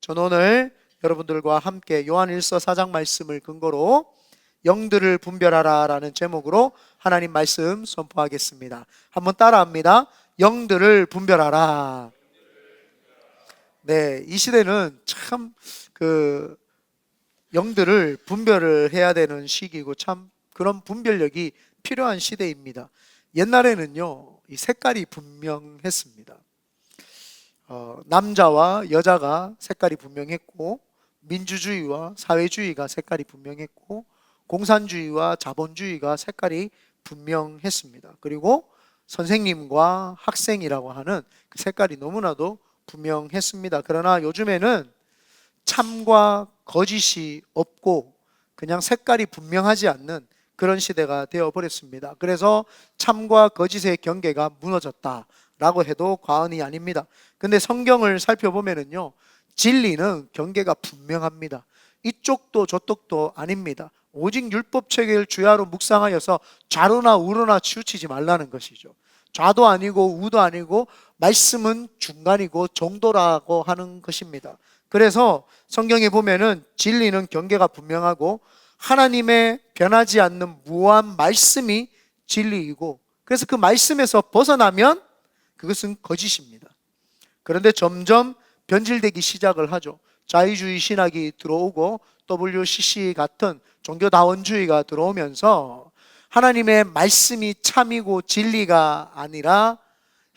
저는 오늘 여러분들과 함께 요한일서 4장 말씀을 근거로 영들을 분별하라 라는 제목으로 하나님 말씀 선포하겠습니다. 한번 따라합니다. 영들을 분별하라. 네, 이 시대는 참 영들을 분별을 해야 되는 시기고 참 그런 분별력이 필요한 시대입니다. 옛날에는요, 이 색깔이 분명했습니다. 남자와 여자가 색깔이 분명했고, 민주주의와 사회주의가 색깔이 분명했고, 공산주의와 자본주의가 색깔이 분명했습니다. 그리고 선생님과 학생이라고 하는 그 색깔이 너무나도 분명했습니다. 그러나 요즘에는 참과 거짓이 없고 그냥 색깔이 분명하지 않는 그런 시대가 되어버렸습니다. 그래서 참과 거짓의 경계가 무너졌다라고 해도 과언이 아닙니다. 근데 성경을 살펴보면은요, 진리는 경계가 분명합니다. 이쪽도 저쪽도 아닙니다. 오직 율법 체계를 주야로 묵상하여서 좌로나 우로나 치우치지 말라는 것이죠. 좌도 아니고 우도 아니고 말씀은 중간이고 정도라고 하는 것입니다. 그래서 성경에 보면은 진리는 경계가 분명하고 하나님의 변하지 않는 무한 말씀이 진리이고, 그래서 그 말씀에서 벗어나면 그것은 거짓입니다. 그런데 점점 변질되기 시작을 하죠. 자유주의 신학이 들어오고 WCC 같은 종교다원주의가 들어오면서 하나님의 말씀이 참이고 진리가 아니라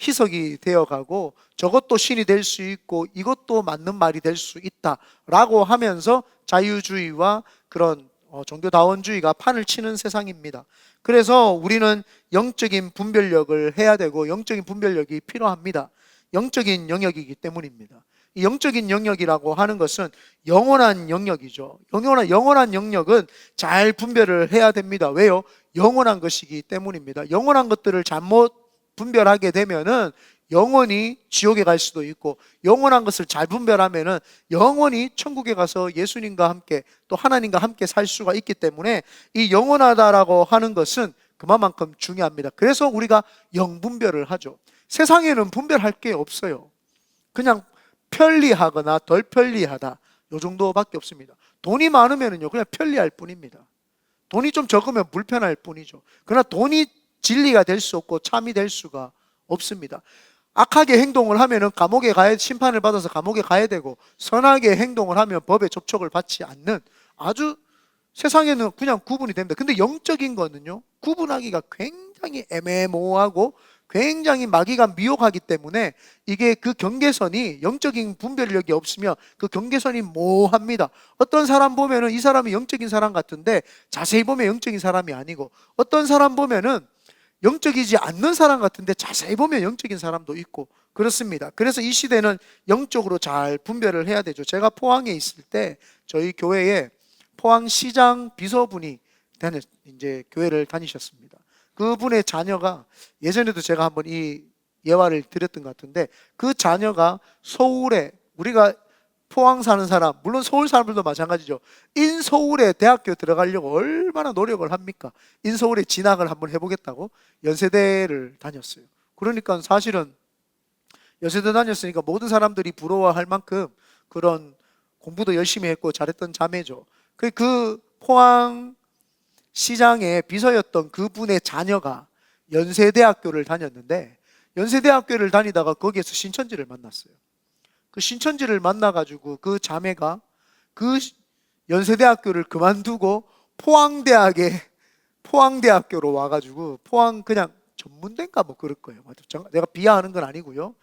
희석이 되어가고, 저것도 신이 될 수 있고 이것도 맞는 말이 될 수 있다라고 하면서 자유주의와 그런 종교다원주의가 판을 치는 세상입니다. 그래서 우리는 영적인 분별력을 해야 되고 영적인 분별력이 필요합니다. 영적인 영역이기 때문입니다. 이 영적인 영역이라고 하는 것은 영원한 영역이죠. 영원한 영역은 잘 분별을 해야 됩니다. 왜요? 영원한 것이기 때문입니다. 영원한 것들을 잘못 분별하게 되면은 영원히 지옥에 갈 수도 있고, 영원한 것을 잘 분별하면은 영원히 천국에 가서 예수님과 함께 또 하나님과 함께 살 수가 있기 때문에 이 영원하다라고 하는 것은 그만큼 중요합니다. 그래서 우리가 영분별을 하죠. 세상에는 분별할 게 없어요. 그냥 편리하거나 덜 편리하다, 요 정도밖에 없습니다. 돈이 많으면요 그냥 편리할 뿐입니다. 돈이 좀 적으면 불편할 뿐이죠. 그러나 돈이 진리가 될 수 없고 참이 될 수가 없습니다. 악하게 행동을 하면은 감옥에 심판을 받아서 감옥에 가야 되고, 선하게 행동을 하면 법의 접촉을 받지 않는, 아주 세상에는 그냥 구분이 됩니다. 근데 영적인 거는요, 구분하기가 굉장히 애매모호하고 굉장히 마귀가 미혹하기 때문에 이게 그 경계선이, 영적인 분별력이 없으면 그 경계선이 모호합니다. 어떤 사람 보면은 이 사람이 영적인 사람 같은데 자세히 보면 영적인 사람이 아니고, 어떤 사람 보면은 영적이지 않는 사람 같은데 자세히 보면 영적인 사람도 있고 그렇습니다. 그래서 이 시대는 영적으로 잘 분별을 해야 되죠. 제가 포항에 있을 때 저희 교회에 포항시장 비서분이 이제 교회를 다니셨습니다. 그분의 자녀가, 예전에도 제가 한번 이 예화를 드렸던 것 같은데, 그 자녀가 서울에, 우리가 포항 사는 사람, 물론 서울 사람들도 마찬가지죠. 인서울에 대학교 들어가려고 얼마나 노력을 합니까? 인서울에 진학을 한번 해보겠다고 연세대를 다녔어요. 그러니까 사실은 연세대 다녔으니까 모든 사람들이 부러워할 만큼 그런 공부도 열심히 했고 잘했던 자매죠. 그 포항 시장의 비서였던 그분의 자녀가 연세대학교를 다녔는데, 연세대학교를 다니다가 거기에서 신천지를 만났어요. 그 신천지를 만나가지고 그 자매가 그 연세대학교를 그만두고 포항대학교로 와가지고, 포항 그냥 전문대인가 뭐 그럴 거예요. 내가 비하하는 건 아니고요.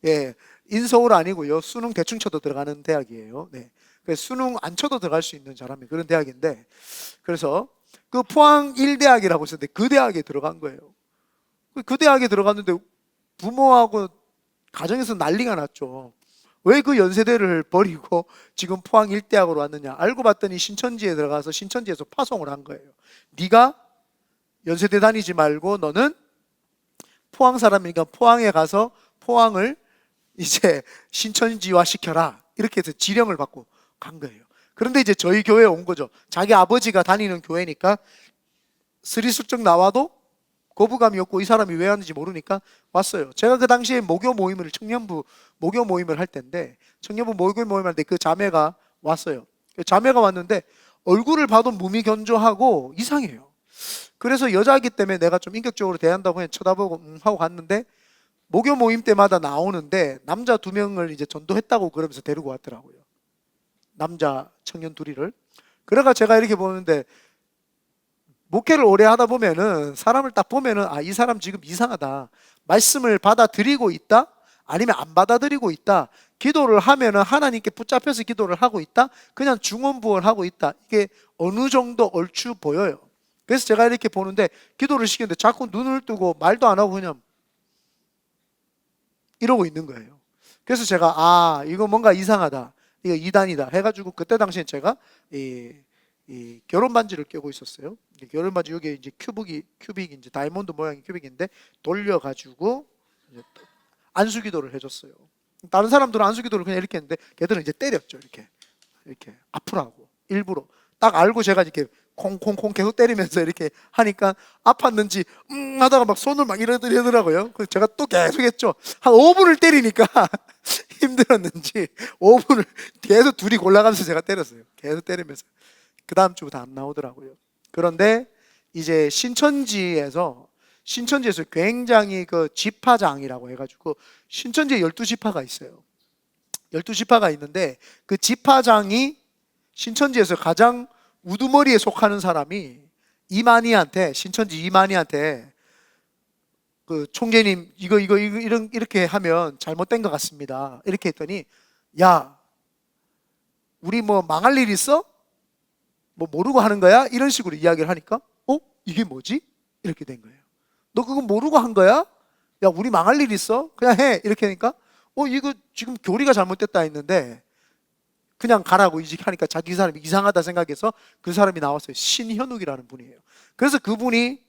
예, 인서울 아니고요. 수능 대충 쳐도 들어가는 대학이에요. 네. 수능 안 쳐도 들어갈 수 있는 사람이 그런 대학인데, 그래서 그 포항 1대학이라고 있었는데 그 대학에 들어간 거예요. 그 대학에 들어갔는데 부모하고 가정에서 난리가 났죠. 왜 그 연세대를 버리고 지금 포항 1대학으로 왔느냐. 알고 봤더니 신천지에 들어가서 신천지에서 파송을 한 거예요. 네가 연세대 다니지 말고 너는 포항 사람이니까 포항에 가서 포항을 이제 신천지화 시켜라, 이렇게 해서 지령을 받고 간 거예요. 그런데 이제 저희 교회에 온 거죠. 자기 아버지가 다니는 교회니까 스리슬쩍 나와도 거부감이 없고 이 사람이 왜 왔는지 모르니까 왔어요. 제가 그 당시에 목요 모임을 청년부 목요 모임을 할 때인데 청년부 목요 모임을 할 때 그 자매가 왔어요. 자매가 왔는데 얼굴을 봐도 무미견조하고 이상해요. 그래서 여자이기 때문에 내가 좀 인격적으로 대한다고 그냥 쳐다보고 하고 갔는데 목요 모임 때마다 나오는데 남자 2명을 이제 전도했다고 그러면서 데리고 왔더라고요. 남자 청년 둘이를. 그래가 제가 이렇게 보는데 목회를 오래 하다 보면은 사람을 딱 보면은 아, 이 사람 지금 이상하다. 말씀을 받아들이고 있다? 아니면 안 받아들이고 있다? 기도를 하면은 하나님께 붙잡혀서 기도를 하고 있다? 그냥 중언부언하고 있다? 이게 어느 정도 얼추 보여요. 그래서 제가 이렇게 보는데 기도를 시키는데 자꾸 눈을 뜨고 말도 안 하고 그냥 이러고 있는 거예요. 그래서 제가 아, 이거 뭔가 이상하다. 이거 이단이다 해가지고 그때 당시에 제가 이 결혼 반지를 껴고 있었어요. 결혼 반지 여기 이제 큐빅 이제 다이아몬드 모양의 큐빅인데 돌려가지고 이제 안수기도를 해줬어요. 다른 사람들은 안수기도를 그냥 이렇게 했는데 걔들은 이제 때렸죠. 이렇게 아프라고 일부러 딱 알고 제가 이렇게 콩콩콩 계속 때리면서 이렇게 하니까 아팠는지 하다가 막 손을 막 이러더라고요. 그래서 제가 또 계속 했죠. 한 5분을 때리니까 힘들었는지 5분을 계속 둘이 골라가면서 제가 때렸어요. 계속 때리면서 그 다음 주부터 안 나오더라고요. 그런데 이제 신천지에서 굉장히 그 지파장이라고 해가지고 신천지에 12지파가 있어요. 12지파가 있는데 그 지파장이 신천지에서 가장 우두머리에 속하는 사람이 신천지 이만희한테 그 총재님 이렇게 하면 잘못된 것 같습니다. 이렇게 했더니 야, 우리 뭐 망할 일 있어? 뭐 모르고 하는 거야? 이런 식으로 이야기를 하니까 이게 뭐지? 이렇게 된 거예요. 너 그거 모르고 한 거야? 야, 우리 망할 일 있어? 그냥 해. 이렇게 하니까 이거 지금 교리가 잘못됐다 했는데 그냥 가라고 하니까 자기 사람이 이상하다 생각해서 그 사람이 나왔어요. 신현욱이라는 분이에요. 그래서 그분이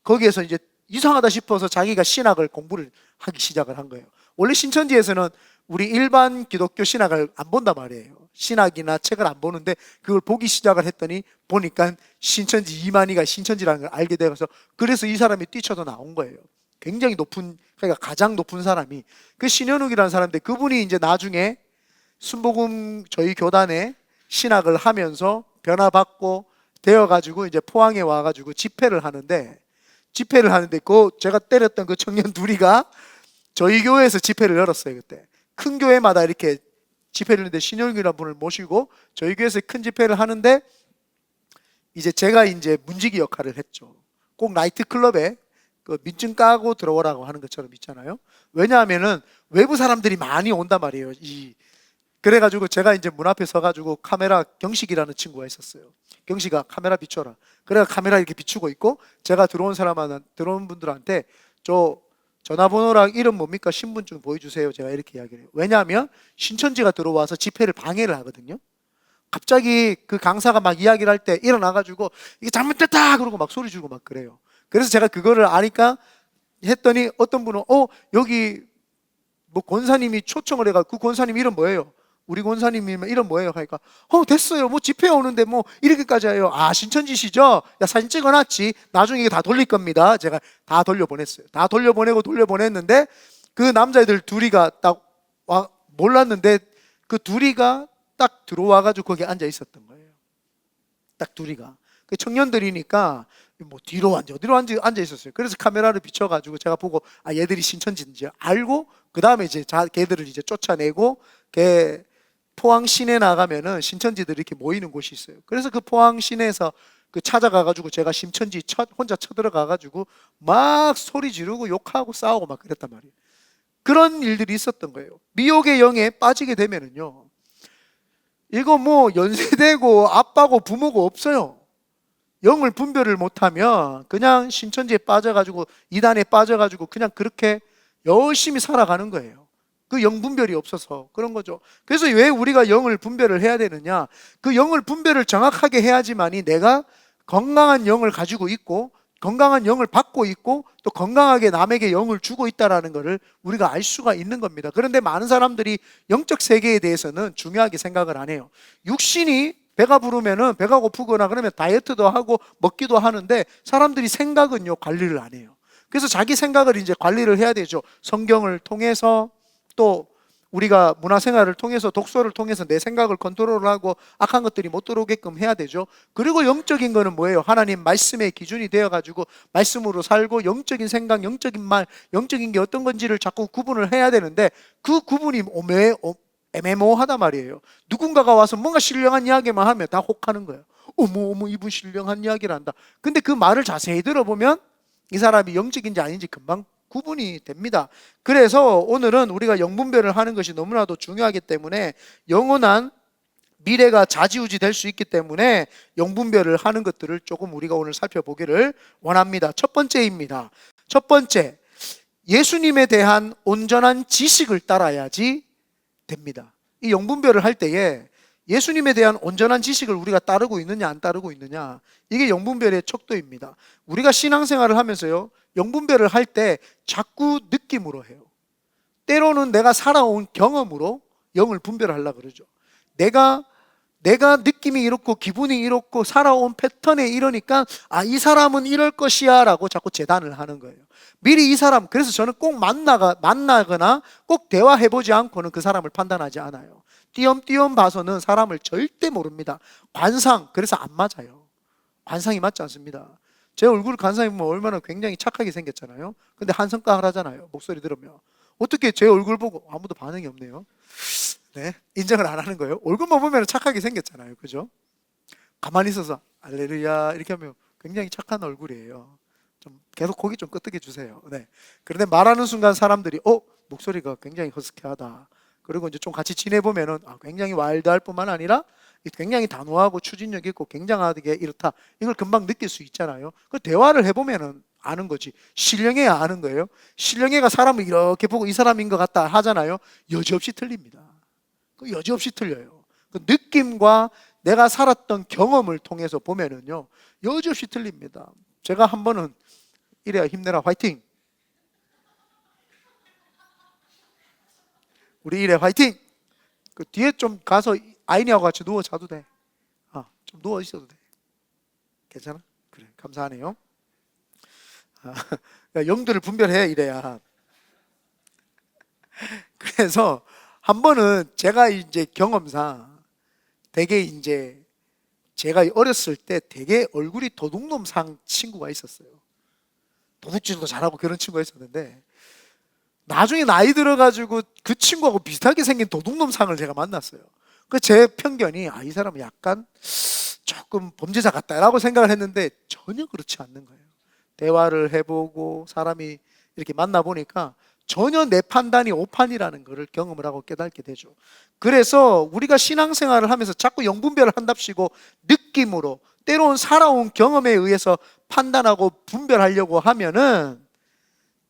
거기에서 이제 이상하다 싶어서 자기가 신학을 공부를 하기 시작을 한 거예요. 원래 신천지에서는 우리 일반 기독교 신학을 안 본단 말이에요. 신학이나 책을 안 보는데 그걸 보기 시작을 했더니 보니까 신천지 이만희가 신천지라는 걸 알게 되어서 그래서 이 사람이 뛰쳐서 나온 거예요. 굉장히 높은, 그러니까 가장 높은 사람이 그 신현욱이라는 사람인데 그분이 이제 나중에 순복음 저희 교단에 신학을 하면서 변화받고 되어가지고 이제 포항에 와가지고 집회를 하는데 그 제가 때렸던 그 청년 둘이가 저희 교회에서 집회를 열었어요. 그때 큰 교회마다 이렇게 집회를 했는데 신현욱이라는 분을 모시고 저희 교회에서 큰 집회를 하는데 이제 제가 이제 문지기 역할을 했죠. 꼭 나이트클럽에 그 민증 까고 들어오라고 하는 것처럼 있잖아요. 왜냐하면은 외부 사람들이 많이 온단 말이에요. 그래가지고 제가 이제 문 앞에 서가지고 카메라 경식이라는 친구가 있었어요. 경식아 카메라 비춰라. 그래가 카메라 이렇게 비추고 있고 제가 들어온 분들한테 저 전화번호랑 이름 뭡니까? 신분증 보여주세요. 제가 이렇게 이야기를 해요. 왜냐하면 신천지가 들어와서 집회를 방해를 하거든요. 갑자기 그 강사가 막 이야기를 할 때 일어나가지고 이게 잘못됐다 그러고 막 소리 지르고 막 그래요. 그래서 제가 그거를 아니까 했더니 어떤 분은 여기 뭐 권사님이 초청을 해가지고 그 권사님 이름 뭐예요? 우리 권사님이 이름 뭐예요? 하니까 됐어요. 뭐 집회 오는데 뭐 이렇게까지 해요. 아, 신천지시죠? 야, 사진 찍어놨지. 나중에 이게 다 돌릴 겁니다. 제가 다 돌려보냈어요. 다 돌려보냈는데 그 남자애들 둘이가 딱 몰랐는데 그 둘이가 딱 들어와가지고 거기 앉아 있었던 거예요. 딱 둘이가. 그 청년들이니까 뭐 뒤로 앉아 있었어요. 그래서 카메라를 비춰가지고 제가 보고 아, 얘들이 신천지인지 알고 그 다음에 이제 걔들을 이제 쫓아내고 포항 시내 나가면은 신천지들이 이렇게 모이는 곳이 있어요. 그래서 그 포항 시내에서 그 찾아가가지고 제가 신천지 혼자 쳐들어가가지고 막 소리 지르고 욕하고 싸우고 막 그랬단 말이에요. 그런 일들이 있었던 거예요. 미혹의 영에 빠지게 되면은요, 이거 뭐 연세대고 아빠고 부모고 없어요. 영을 분별을 못하면 그냥 신천지에 빠져가지고 이단에 빠져가지고 그냥 그렇게 열심히 살아가는 거예요. 그 영 분별이 없어서 그런 거죠. 그래서 왜 우리가 영을 분별을 해야 되느냐? 그 영을 분별을 정확하게 해야지만이 내가 건강한 영을 가지고 있고 건강한 영을 받고 있고 또 건강하게 남에게 영을 주고 있다는 것을 우리가 알 수가 있는 겁니다. 그런데 많은 사람들이 영적 세계에 대해서는 중요하게 생각을 안 해요. 육신이 배가 부르면은 배가 고프거나 그러면 다이어트도 하고 먹기도 하는데 사람들이 생각은요 관리를 안 해요. 그래서 자기 생각을 이제 관리를 해야 되죠. 성경을 통해서, 또 우리가 문화생활을 통해서, 독서를 통해서 내 생각을 컨트롤하고 악한 것들이 못 들어오게끔 해야 되죠. 그리고 영적인 거는 뭐예요? 하나님 말씀의 기준이 되어가지고 말씀으로 살고, 영적인 생각, 영적인 말, 영적인 게 어떤 건지를 자꾸 구분을 해야 되는데, 그 구분이 애매모호하단 말이에요. 누군가가 와서 뭔가 신령한 이야기만 하면 다 혹하는 거예요. 어머 이분 신령한 이야기를 한다. 근데 그 말을 자세히 들어보면 이 사람이 영적인지 아닌지 금방 구분이 됩니다. 그래서 오늘은 우리가 영분별을 하는 것이 너무나도 중요하기 때문에, 영원한 미래가 좌지우지 될 수 있기 때문에 영분별을 하는 것들을 조금 우리가 오늘 살펴보기를 원합니다. 첫 번째입니다. 첫 번째, 예수님에 대한 온전한 지식을 따라야지 됩니다. 이 영분별을 할 때에 예수님에 대한 온전한 지식을 우리가 따르고 있느냐 안 따르고 있느냐, 이게 영분별의 척도입니다. 우리가 신앙생활을 하면서요, 영분별을 할 때 자꾸 느낌으로 해요. 때로는 내가 살아온 경험으로 영을 분별하려고 그러죠. 내가 느낌이 이렇고 기분이 이렇고 살아온 패턴에 이러니까 이 사람은 이럴 것이야 라고 자꾸 재단을 하는 거예요. 미리 이 사람, 그래서 저는 꼭 만나거나 꼭 대화해보지 않고는 그 사람을 판단하지 않아요. 띄엄띄엄 봐서는 사람을 절대 모릅니다. 관상, 그래서 안 맞아요. 관상이 맞지 않습니다. 제 얼굴 관상이 보면 얼마나 굉장히 착하게 생겼잖아요. 근데 한성깔 하잖아요. 목소리 들으면. 어떻게 제 얼굴 보고 아무도 반응이 없네요. 네, 인정을 안 하는 거예요. 얼굴만 보면 착하게 생겼잖아요. 그죠? 가만히 있어서 알레루야 이렇게 하면 굉장히 착한 얼굴이에요. 좀 계속 고기 좀 끄덕여 주세요. 네. 그런데 말하는 순간 사람들이 목소리가 굉장히 허스키하다. 그리고 이제 좀 같이 지내보면은 굉장히 와일드할 뿐만 아니라 굉장히 단호하고 추진력 있고 굉장하게 이렇다. 이걸 금방 느낄 수 있잖아요. 그 대화를 해보면은 아는 거지. 신령해야 아는 거예요. 신령해가 사람을 이렇게 보고 이 사람인 것 같다 하잖아요. 여지없이 틀립니다. 여지없이 틀려요. 그 느낌과 내가 살았던 경험을 통해서 보면은요, 여지없이 틀립니다. 제가 한 번은 이래야 힘내라 화이팅, 우리 이래 화이팅, 그 뒤에 좀 가서 아이니하고 같이 누워 자도 돼. 좀 누워 있어도 돼. 괜찮아? 그래, 감사하네요. 영들을 분별해 이래야. 그래서 한 번은 제가 이제 경험상 되게 이제 제가 어렸을 때 되게 얼굴이 도둑놈상 친구가 있었어요. 도둑질도 잘하고 그런 친구가 있었는데, 나중에 나이 들어가지고 그 친구하고 비슷하게 생긴 도둑놈상을 제가 만났어요. 그 제 편견이 이 사람은 약간 조금 범죄자 같다라고 생각을 했는데 전혀 그렇지 않는 거예요. 대화를 해보고 사람이 이렇게 만나보니까 전혀 내 판단이 오판이라는 것을 경험을 하고 깨닫게 되죠. 그래서 우리가 신앙생활을 하면서 자꾸 영분별을 한답시고 느낌으로, 때로는 살아온 경험에 의해서 판단하고 분별하려고 하면은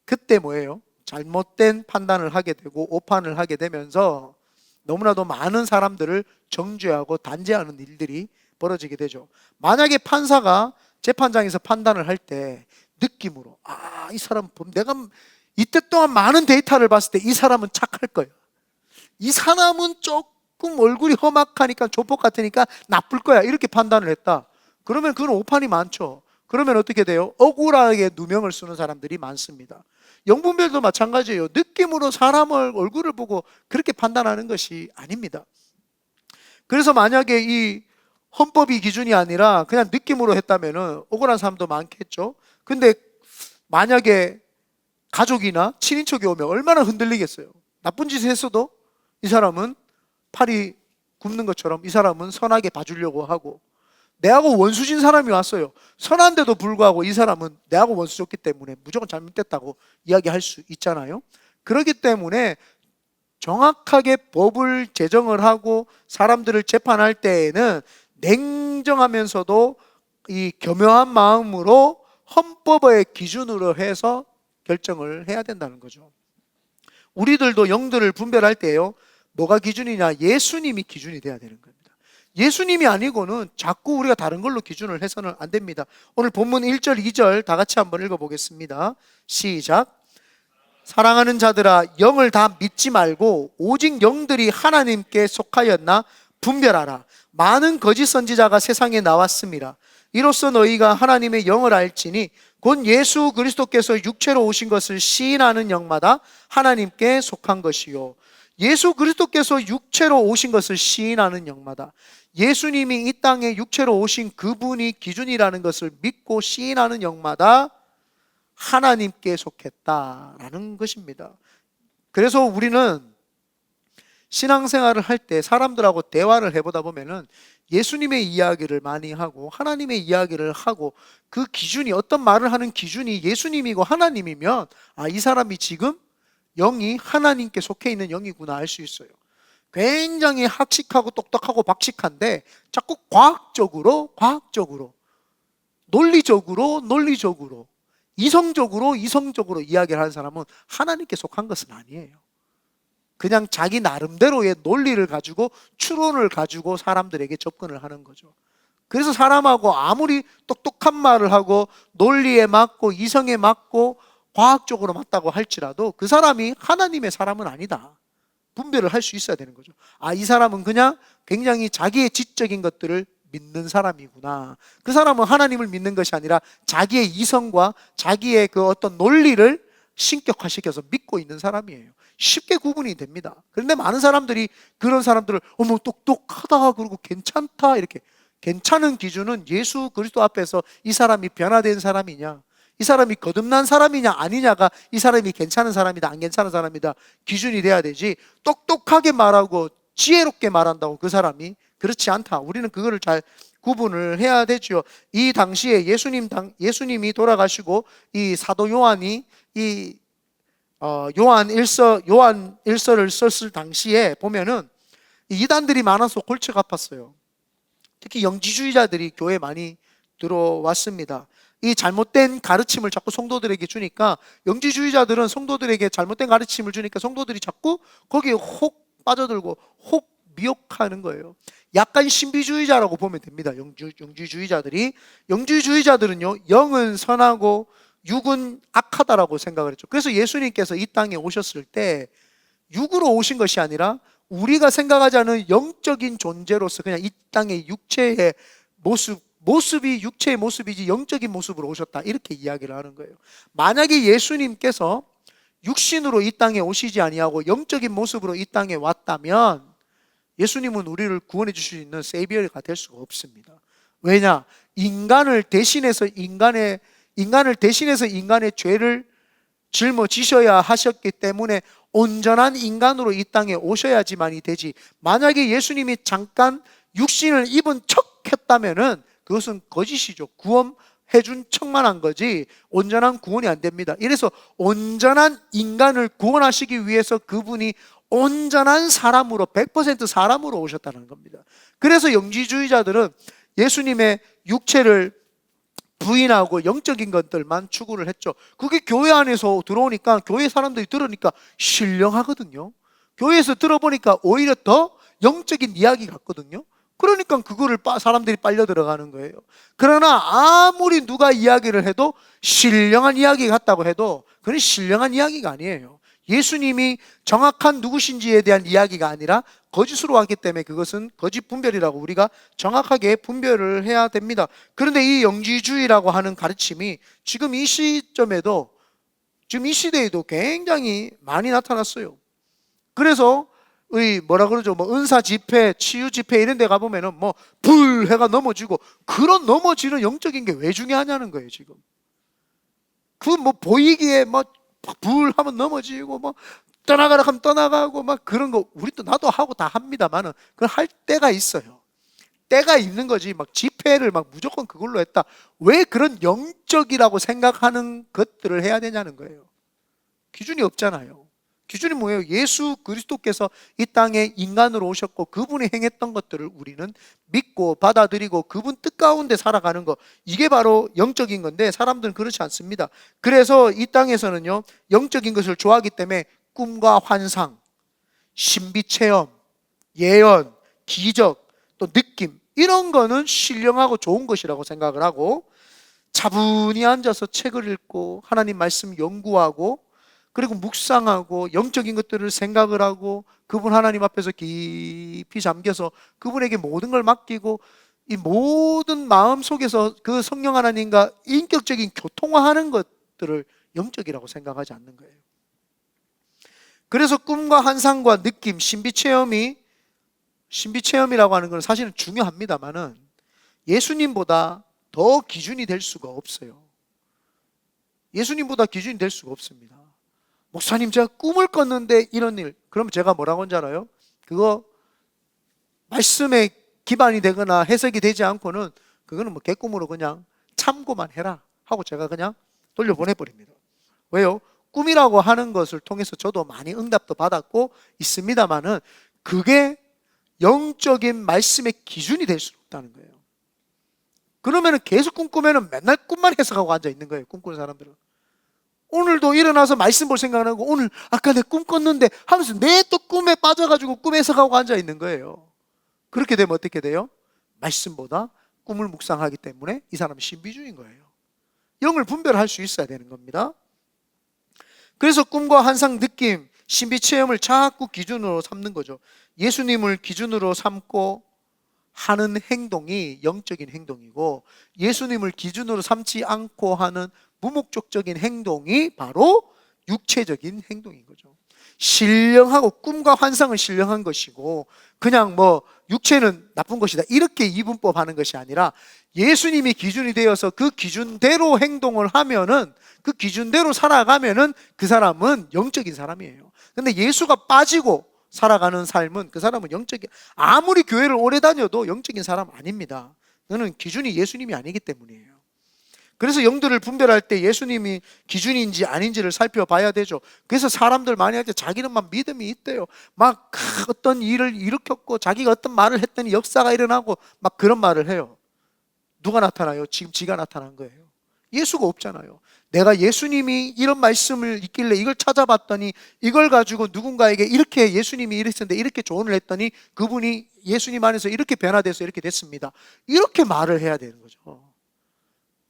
그때 뭐예요? 잘못된 판단을 하게 되고 오판을 하게 되면서 너무나도 많은 사람들을 정죄하고 단죄하는 일들이 벌어지게 되죠. 만약에 판사가 재판장에서 판단을 할 때 느낌으로 이 사람, 내가 이때 동안 많은 데이터를 봤을 때 이 사람은 착할 거예요. 이 사람은 조금 얼굴이 험악하니까 조폭 같으니까 나쁠 거야, 이렇게 판단을 했다. 그러면 그건 오판이 많죠. 그러면 어떻게 돼요? 억울하게 누명을 쓰는 사람들이 많습니다. 영분별도 마찬가지예요. 느낌으로 사람을 얼굴을 보고 그렇게 판단하는 것이 아닙니다. 그래서 만약에 이 헌법이 기준이 아니라 그냥 느낌으로 했다면 억울한 사람도 많겠죠. 근데 만약에 가족이나 친인척이 오면 얼마나 흔들리겠어요. 나쁜 짓을 했어도 이 사람은 팔이 굽는 것처럼 이 사람은 선하게 봐주려고 하고, 내하고 원수진 사람이 왔어요. 선한데도 불구하고 이 사람은 내하고 원수 졌기 때문에 무조건 잘못됐다고 이야기할 수 있잖아요. 그렇기 때문에 정확하게 법을 제정을 하고 사람들을 재판할 때에는 냉정하면서도 이 교묘한 마음으로 헌법의 기준으로 해서 결정을 해야 된다는 거죠. 우리들도 영들을 분별할 때요, 뭐가 기준이냐? 예수님이 기준이 돼야 되는 겁니다. 예수님이 아니고는 자꾸 우리가 다른 걸로 기준을 해서는 안 됩니다. 오늘 본문 1절, 2절 다 같이 한번 읽어보겠습니다. 시작. 사랑하는 자들아, 영을 다 믿지 말고 오직 영들이 하나님께 속하였나 분별하라. 많은 거짓 선지자가 세상에 나왔습니다. 이로써 너희가 하나님의 영을 알지니 곧 예수 그리스도께서 육체로 오신 것을 시인하는 영마다 하나님께 속한 것이요. 예수 그리스도께서 육체로 오신 것을 시인하는 영마다, 예수님이 이 땅에 육체로 오신 그분이 기준이라는 것을 믿고 시인하는 영마다 하나님께 속했다라는 것입니다. 그래서 우리는 신앙생활을 할 때 사람들하고 대화를 해보다 보면은 예수님의 이야기를 많이 하고 하나님의 이야기를 하고, 그 기준이, 어떤 말을 하는 기준이 예수님이고 하나님이면 이 사람이 지금 영이 하나님께 속해 있는 영이구나 알 수 있어요. 굉장히 학식하고 똑똑하고 박식한데 자꾸 과학적으로 논리적으로 이성적으로 이야기를 하는 사람은 하나님께 속한 것은 아니에요. 그냥 자기 나름대로의 논리를 가지고, 추론을 가지고 사람들에게 접근을 하는 거죠. 그래서 사람하고 아무리 똑똑한 말을 하고 논리에 맞고 이성에 맞고 과학적으로 맞다고 할지라도 그 사람이 하나님의 사람은 아니다, 분별을 할 수 있어야 되는 거죠. 이 사람은 그냥 굉장히 자기의 지적인 것들을 믿는 사람이구나. 그 사람은 하나님을 믿는 것이 아니라 자기의 이성과 자기의 그 어떤 논리를 신격화시켜서 믿고 있는 사람이에요. 쉽게 구분이 됩니다. 그런데 많은 사람들이 그런 사람들을 어머 똑똑하다, 그리고 괜찮다, 이렇게, 괜찮은 기준은 예수 그리스도 앞에서 이 사람이 변화된 사람이냐, 이 사람이 거듭난 사람이냐 아니냐가 이 사람이 괜찮은 사람이다 안 괜찮은 사람이다 기준이 돼야 되지, 똑똑하게 말하고 지혜롭게 말한다고 그 사람이 그렇지 않다. 우리는 그거를 잘 구분을 해야 되죠. 이 당시에 예수님이 돌아가시고 이 사도 요한이 이 요한 일서를 썼을 당시에 보면은 이단들이 많아서 골치가 아팠어요. 특히 영지주의자들이 교회에 많이 들어왔습니다. 이 잘못된 가르침을 자꾸 성도들에게 주니까, 영지주의자들은 성도들에게 잘못된 가르침을 주니까 성도들이 자꾸 거기에 혹 빠져들고 혹 미혹하는 거예요. 약간 신비주의자라고 보면 됩니다. 영지주의자들은요, 영은 선하고 육은 악하다라고 생각을 했죠. 그래서 예수님께서 이 땅에 오셨을 때 육으로 오신 것이 아니라 우리가 생각하지 않은 영적인 존재로서 그냥 이 땅의 육체의 모습이 육체의 모습이지 영적인 모습으로 오셨다, 이렇게 이야기를 하는 거예요. 만약에 예수님께서 육신으로 이 땅에 오시지 아니하고 영적인 모습으로 이 땅에 왔다면 예수님은 우리를 구원해 주실 수 있는 세이비어가 될 수가 없습니다. 왜냐? 인간을 대신해서 인간의 죄를 짊어지셔야 하셨기 때문에 온전한 인간으로 이 땅에 오셔야지만이 되지, 만약에 예수님이 잠깐 육신을 입은 척 했다면은 그것은 거짓이죠. 구원해준 척만 한 거지 온전한 구원이 안 됩니다. 이래서 온전한 인간을 구원하시기 위해서 그분이 온전한 사람으로 100% 사람으로 오셨다는 겁니다. 그래서 영지주의자들은 예수님의 육체를 부인하고 영적인 것들만 추구를 했죠. 그게 교회 안에서 들어오니까, 교회 사람들이 들으니까 신령하거든요. 교회에서 들어보니까 오히려 더 영적인 이야기 같거든요. 그러니까 그거를 사람들이 빨려 들어가는 거예요. 그러나 아무리 누가 이야기를 해도, 신령한 이야기 같다고 해도 그건 신령한 이야기가 아니에요. 예수님이 정확한 누구신지에 대한 이야기가 아니라 거짓으로 왔기 때문에 그것은 거짓 분별이라고 우리가 정확하게 분별을 해야 됩니다. 그런데 이 영지주의라고 하는 가르침이 지금 이 시점에도, 지금 이 시대에도 굉장히 많이 나타났어요. 그래서 뭐라 그러죠? 은사 집회, 치유 집회 이런 데 가보면은 불해가 넘어지고, 그런 넘어지는 영적인 게 왜 중요하냐는 거예요, 지금. 보이기에 불 하면 넘어지고 떠나가라 하면 떠나가고 그런 거 우리도 나도 하고 다 합니다만은 그걸 할 때가 있어요. 때가 있는 거지. 집회를 무조건 그걸로 했다, 왜 그런 영적이라고 생각하는 것들을 해야 되냐는 거예요. 기준이 없잖아요. 기준이 뭐예요? 예수 그리스도께서 이 땅에 인간으로 오셨고 그분이 행했던 것들을 우리는 믿고 받아들이고 그분 뜻 가운데 살아가는 거, 이게 바로 영적인 건데 사람들은 그렇지 않습니다. 그래서 이 땅에서는요, 영적인 것을 좋아하기 때문에 꿈과 환상, 신비체험, 예언, 기적, 또 느낌, 이런 거는 신령하고 좋은 것이라고 생각을 하고, 차분히 앉아서 책을 읽고 하나님 말씀 연구하고, 그리고 묵상하고 영적인 것들을 생각을 하고 그분 하나님 앞에서 깊이 잠겨서 그분에게 모든 걸 맡기고 이 모든 마음 속에서 그 성령 하나님과 인격적인 교통화하는 것들을 영적이라고 생각하지 않는 거예요. 그래서 꿈과 환상과 느낌, 신비체험이라고 하는 건 사실은 중요합니다만은 예수님보다 더 기준이 될 수가 없어요. 예수님보다 기준이 될 수가 없습니다. 목사님, 제가 꿈을 꿨는데 이런 일, 그러면 제가 뭐라고 하는지 알아요? 그거 말씀에 기반이 되거나 해석이 되지 않고는 그거는 뭐 개꿈으로 그냥 참고만 해라 하고 제가 그냥 돌려보내버립니다. 왜요? 꿈이라고 하는 것을 통해서 저도 많이 응답도 받았고 있습니다만은 그게 영적인 말씀의 기준이 될 수 없다는 거예요. 그러면은 계속 꿈꾸면은 맨날 꿈만 해석하고 앉아 있는 거예요. 꿈꾸는 사람들은. 오늘도 일어나서 말씀 볼 생각하고 오늘 아까 내 꿈 꿨는데 하면서 내 또 꿈에 빠져가지고 꿈 해석하고 앉아 있는 거예요. 그렇게 되면 어떻게 돼요? 말씀보다 꿈을 묵상하기 때문에 이 사람은 신비주의인 거예요. 영을 분별할 수 있어야 되는 겁니다. 그래서 꿈과 환상, 느낌, 신비체험을 자꾸 기준으로 삼는 거죠. 예수님을 기준으로 삼고 하는 행동이 영적인 행동이고 예수님을 기준으로 삼지 않고 하는 무목적적인 행동이 바로 육체적인 행동인 거죠. 신령하고 꿈과 환상을 신령한 것이고 그냥 뭐 육체는 나쁜 것이다 이렇게 이분법 하는 것이 아니라 예수님이 기준이 되어서 그 기준대로 행동을 하면은 그 기준대로 살아가면은 그 사람은 영적인 사람이에요. 근데 예수가 빠지고 살아가는 삶은 그 사람은 영적인, 아무리 교회를 오래 다녀도 영적인 사람 아닙니다. 그는 기준이 예수님이 아니기 때문이에요. 그래서 영들을 분별할 때 예수님이 기준인지 아닌지를 살펴봐야 되죠. 그래서 사람들 많이 할 때 자기는 막 믿음이 있대요. 막 어떤 일을 일으켰고 자기가 어떤 말을 했더니 역사가 일어나고 막 그런 말을 해요. 누가 나타나요? 지금 지가 나타난 거예요. 예수가 없잖아요. 내가 예수님이 이런 말씀을 있길래 이걸 찾아봤더니 이걸 가지고 누군가에게 이렇게 예수님이 이랬었는데 이렇게 조언을 했더니 그분이 예수님 안에서 이렇게 변화돼서 이렇게 됐습니다. 이렇게 말을 해야 되는 거죠.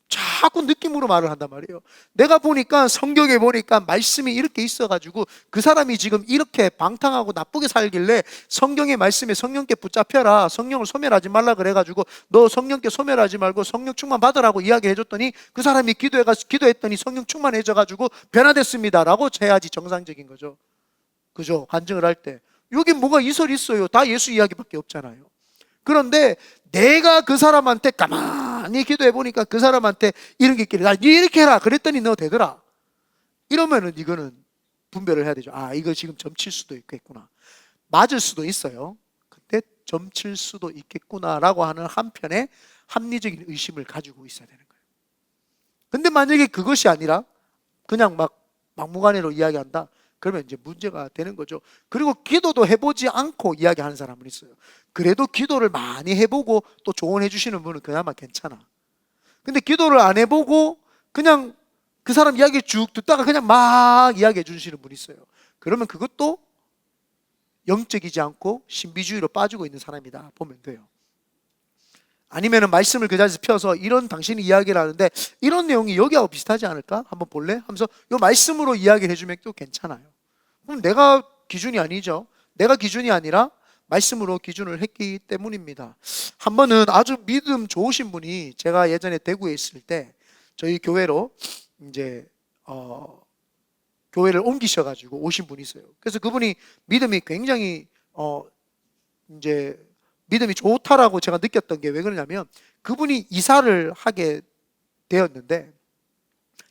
자꾸 느낌으로 말을 한단 말이에요. 내가 보니까 성경에 보니까 말씀이 이렇게 있어가지고 그 사람이 지금 이렇게 방탕하고 나쁘게 살길래 성경의 말씀에 성령께 붙잡혀라, 성령을 소멸하지 말라 그래가지고 너 성령께 소멸하지 말고 성령 충만 받으라고 이야기해줬더니 그 사람이 기도했더니 성령 충만해져가지고 변화됐습니다 라고 해야지 정상적인 거죠. 그죠? 간증을 할 때 여기 뭐가 이설이 있어요. 다 예수 이야기밖에 없잖아요. 그런데 내가 그 사람한테 가만히 기도해 보니까 그 사람한테 이런 게 있길래 나 이렇게 해라 그랬더니 너 되더라 이러면은 이거는 분별을 해야 되죠. 아, 이거 지금 점칠 수도 있겠구나, 맞을 수도 있어요. 근데 점칠 수도 있겠구나 라고 하는 한편의 합리적인 의심을 가지고 있어야 되는 거예요. 근데 만약에 그것이 아니라 그냥 막 막무가내로 이야기한다 그러면 이제 문제가 되는 거죠. 그리고 기도도 해보지 않고 이야기하는 사람은 있어요. 그래도 기도를 많이 해보고 또 조언해 주시는 분은 그나마 괜찮아. 근데 기도를 안 해보고 그냥 그 사람 이야기 쭉 듣다가 그냥 막 이야기해 주시는 분이 있어요. 그러면 그것도 영적이지 않고 신비주의로 빠지고 있는 사람이다 보면 돼요. 아니면은 말씀을 그 자리에서 펴서 이런 당신이 이야기를 하는데 이런 내용이 여기하고 비슷하지 않을까? 한번 볼래? 하면서 이 말씀으로 이야기를 해주면 또 괜찮아요. 그럼 내가 기준이 아니죠. 내가 기준이 아니라 말씀으로 기준을 했기 때문입니다. 한 번은 아주 믿음 좋으신 분이 제가 예전에 대구에 있을 때 저희 교회로 이제 교회를 옮기셔가지고 오신 분이 있어요. 그래서 그분이 믿음이 굉장히 이제 믿음이 좋다라고 제가 느꼈던 게 왜 그러냐면 그분이 이사를 하게 되었는데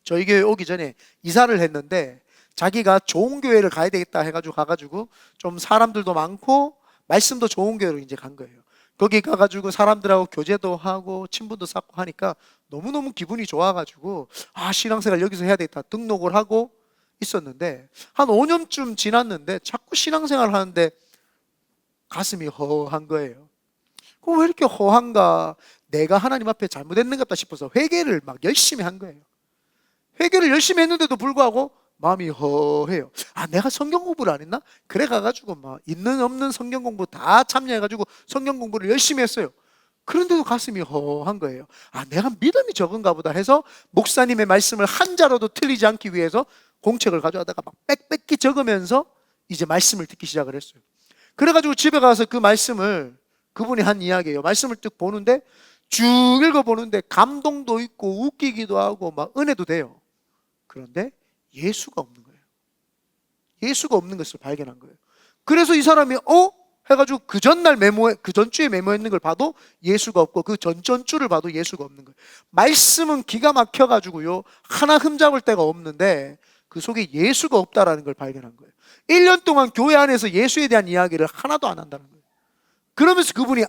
저희 교회 오기 전에 이사를 했는데 자기가 좋은 교회를 가야 되겠다 해가지고 가가지고 좀 사람들도 많고 말씀도 좋은 교회로 이제 간 거예요. 거기 가가지고 사람들하고 교제도 하고 친분도 쌓고 하니까 너무너무 기분이 좋아가지고 아, 신앙생활 여기서 해야 되겠다 등록을 하고 있었는데 한 5년쯤 지났는데 자꾸 신앙생활을 하는데 가슴이 허한 거예요. 왜 이렇게 허한가? 내가 하나님 앞에 잘못했는가 보다 싶어서 회개를 막 열심히 한 거예요. 회개를 열심히 했는데도 불구하고 마음이 허해요. 아, 내가 성경 공부를 안 했나? 그래 가가지고 막 있는 없는 성경 공부 다 참여해가지고 성경 공부를 열심히 했어요. 그런데도 가슴이 허한 거예요. 아, 내가 믿음이 적은가 보다 해서 목사님의 말씀을 한 자로도 틀리지 않기 위해서 공책을 가져다가 막 빽빽히 적으면서 이제 말씀을 듣기 시작을 했어요. 그래가지고 집에 가서 그 말씀을 그분이 한 이야기예요. 말씀을 쭉 보는데 쭉 읽어보는데 감동도 있고 웃기기도 하고 막 은혜도 돼요. 그런데 예수가 없는 거예요. 예수가 없는 것을 발견한 거예요. 그래서 이 사람이 해가지고 그 전날 그 전주에 메모했는 걸 봐도 예수가 없고 그 전전주를 봐도 예수가 없는 거예요. 말씀은 기가 막혀가지고요 하나 흠잡을 데가 없는데 그 속에 예수가 없다라는 걸 발견한 거예요. 1년 동안 교회 안에서 예수에 대한 이야기를 하나도 안 한다는 거예요. 그러면서 그분이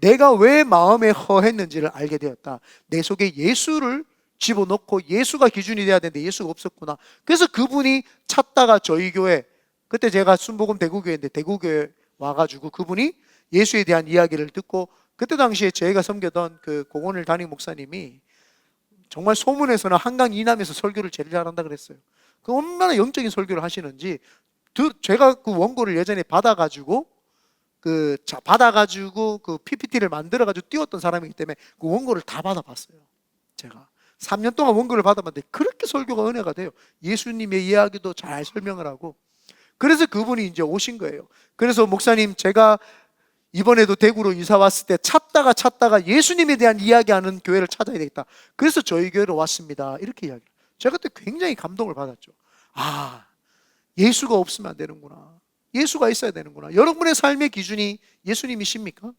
내가 왜 마음에 허했는지를 알게 되었다. 내 속에 예수를 집어넣고 예수가 기준이 돼야 되는데 예수가 없었구나. 그래서 그분이 찾다가 저희 교회, 그때 제가 순복음 대구교회인데 대구교회 와가지고 그분이 예수에 대한 이야기를 듣고, 그때 당시에 저희가 섬기던 그 공원을 담임 목사님이 정말 소문에서는 한강 이남에서 설교를 제일 잘한다 그랬어요. 그 얼마나 영적인 설교를 하시는지, 제가 그 원고를 예전에 받아가지고 그 PPT를 만들어가지고 띄웠던 사람이기 때문에 그 원고를 다 받아봤어요. 제가 3년 동안 원고를 받아봤는데 그렇게 설교가 은혜가 돼요. 예수님의 이야기도 잘 설명을 하고. 그래서 그분이 이제 오신 거예요. 그래서 목사님, 제가 이번에도 대구로 이사 왔을 때 찾다가 예수님에 대한 이야기하는 교회를 찾아야 되겠다. 그래서 저희 교회로 왔습니다. 이렇게 이야기를. 제가 그때 굉장히 감동을 받았죠. 예수가 없으면 안 되는구나. 예수가 있어야 되는구나. 여러분의 삶의 기준이 예수님이십니까?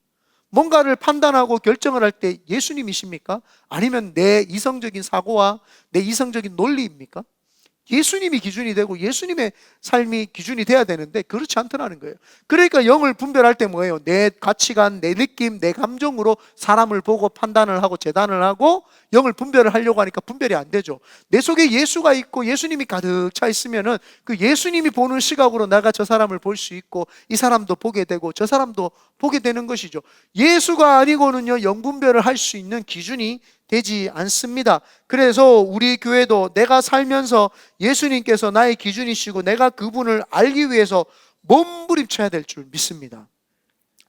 뭔가를 판단하고 결정을 할 때 예수님이십니까? 아니면 내 이성적인 사고와 내 이성적인 논리입니까? 예수님이 기준이 되고 예수님의 삶이 기준이 돼야 되는데 그렇지 않더라는 거예요. 그러니까 영을 분별할 때 뭐예요? 내 가치관, 내 느낌, 내 감정으로 사람을 보고 판단을 하고 재단을 하고 영을 분별을 하려고 하니까 분별이 안 되죠. 내 속에 예수가 있고 예수님이 가득 차 있으면은 그 예수님이 보는 시각으로 내가 저 사람을 볼 수 있고 이 사람도 보게 되고 저 사람도 보게 되는 것이죠. 예수가 아니고는요 영 분별을 할 수 있는 기준이 되지 않습니다. 그래서 우리 교회도 내가 살면서 예수님께서 나의 기준이시고 내가 그분을 알기 위해서 몸부림쳐야 될 줄 믿습니다.